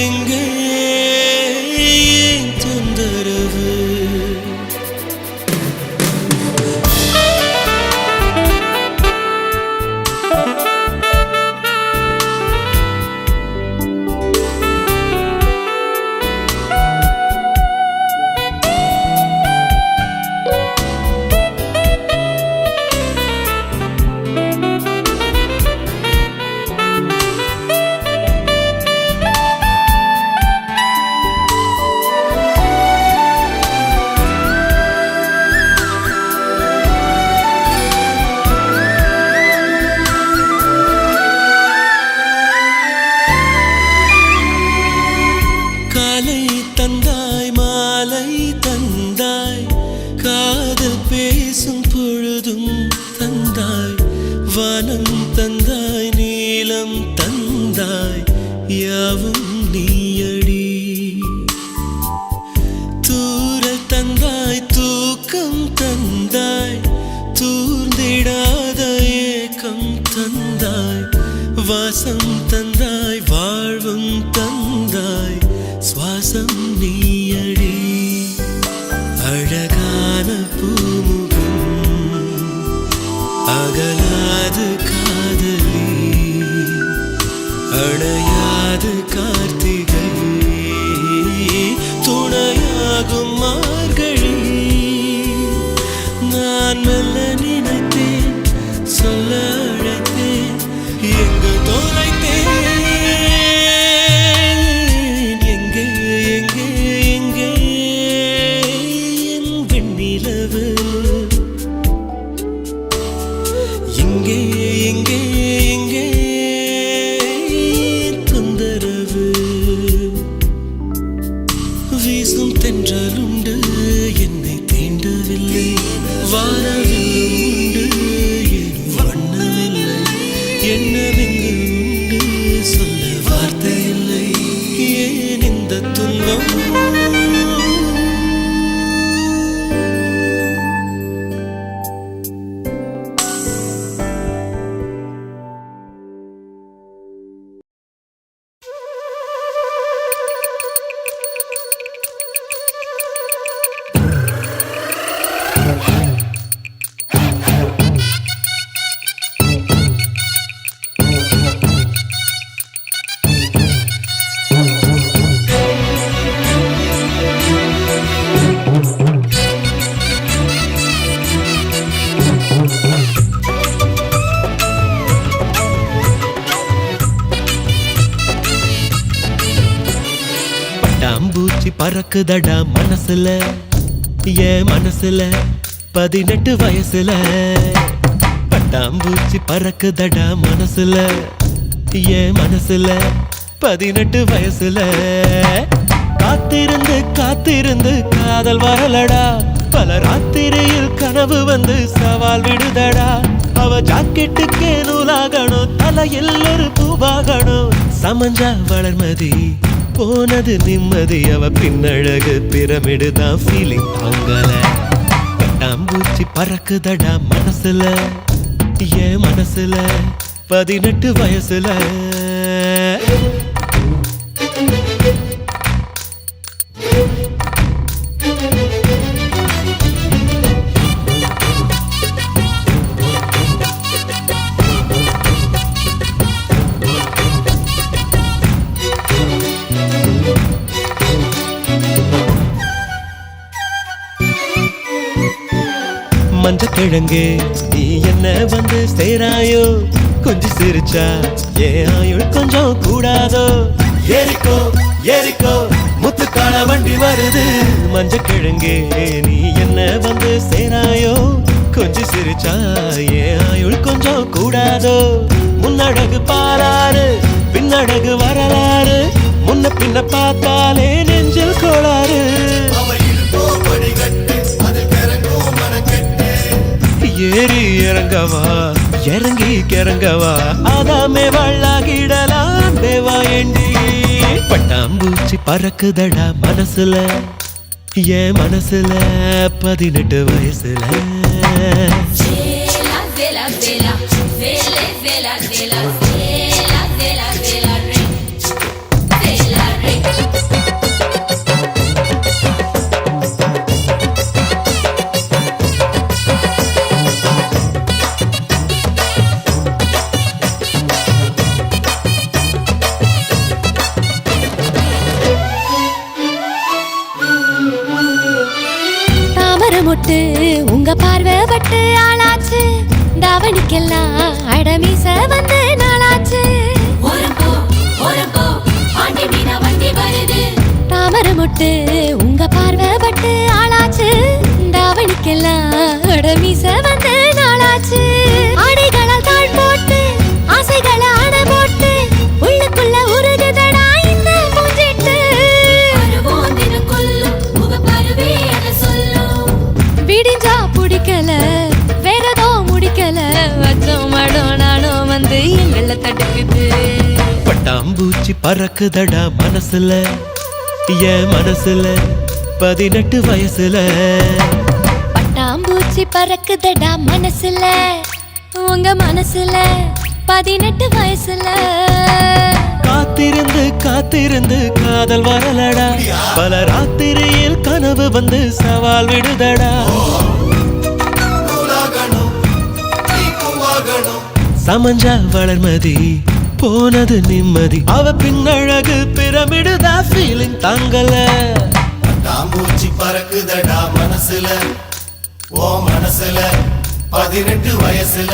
எங்கே என் தொந்தரவு காலை தந்தாய் மாலை தந்தாய் காதல் பேசும் பொழுதும் தந்தாய் வானம் தந்தாய் நீலம் தந்தாய் யாவும் நீயடி தூரல் தந்தாய் தூக்கம் தந்தாய் தூர்ந்திடாத ஏக்கம் தந்தாய் வாசம் தந்தாய் வாழ்வும் தந்தாய் சுவாசம் நீயடி அழகான பூமுகம் அகலாது காதலி அணையாது கார்த்திகை துணையாகும் மார்கழி நான் மெல்ல நினைத்தேன் சொல்ல அழைத்தேன் எங்கு தொலைத்தேன் எங்கே எங்கே பறக்குதடா மனசுல என் மனசுல 18 வயசுல பட்டாம்பூச்சி பறக்குதடா மனசுல என் மனசுல 18 வயசுல காத்திருந்து காத்திருந்து காதல் வரலடா பல ராத்திரியில் கனவு வந்து சவால் விடுதடா அவ ஜாக்கெட்டுக்கே நூலாகணும் தலையில் ஒரு பூவாகணும் சமஞ்சா வளர்மதி போனது நிம்மதி அவ பின்னழகு பிரமிடுதான் ஃபீலிங் தாங்கல பட்டாம்பூச்சி பறக்குதடா மனசுல என் மனசுல 18 வயசுல மஞ்சக்கிழங்கு நீ என்ன வந்து சேராயோ கொஞ்சம் சிரிச்சா ஏன் ஆயுள் கொஞ்சம் கூடாதோ ஏறிக்கோ ஏறிக்கோ முத்துக்கால வண்டி வருது மஞ்சக்கிழங்கு நீ என்ன வந்து சேராயோ கொஞ்சம் சிரிச்சா ஏன் ஆயுள் கொஞ்சம் கூடாதோ முன்னழகு பாராரு பின்னழகு வரலாறு முன்ன பின்ன பார்த்தாலே நெஞ்சில் கோளாறு ஏறி இறங்கவா இறங்கி கிறங்கவா அதாமே வள்ளாகிடலாம் தேவா ஏண்டி பட்டாம்பூச்சி பறக்குதடா மனசுல என் மனசுல 18 வயசுல முட்டு உங்க பார்வை பட்டு ஆளாச்சு தாவணிக்கெல்லாம் அடமீச வந்து நாளாச்சு தாமரை முட்டு உங்க பார்வை பட்டு ஆளாச்சு தாவணிக்கெல்லாம் அடமீச வந்து நாளாச்சு ஆடைகளால் தாழ் போட்டு ஆசைகளை ஆட போட்டு உள்ளுக்குள்ள உருகுதடா இந்த பூஞ்சிட்டு விடிஞ்சா பிடிக்கல வேறதோ முடிக்கல வச்சோம் மடம் நானும் வந்து எங்கள தடுக்குது பட்டாம்பூச்சி பறக்குதடா மனசுல என் மனசுல 18 வயசுல பட்டாம்பூச்சி பறக்குதடா மனசுல உங்க மனசுல 18 வயசுல காத்திருந்து காத்திருந்து காதல் வரலடா பல ராத்திரியில் கனவு வந்து சவால் விடுதடா சமஞ்சா வளர்மதி போனது நிம்மதி அவ பின்னழகு பிரமிடுதா ஃபீலிங் தாங்கல பட்டாம்பூச்சி பறக்குதடா மனசுல ஓ மனசுல 18 வயசுல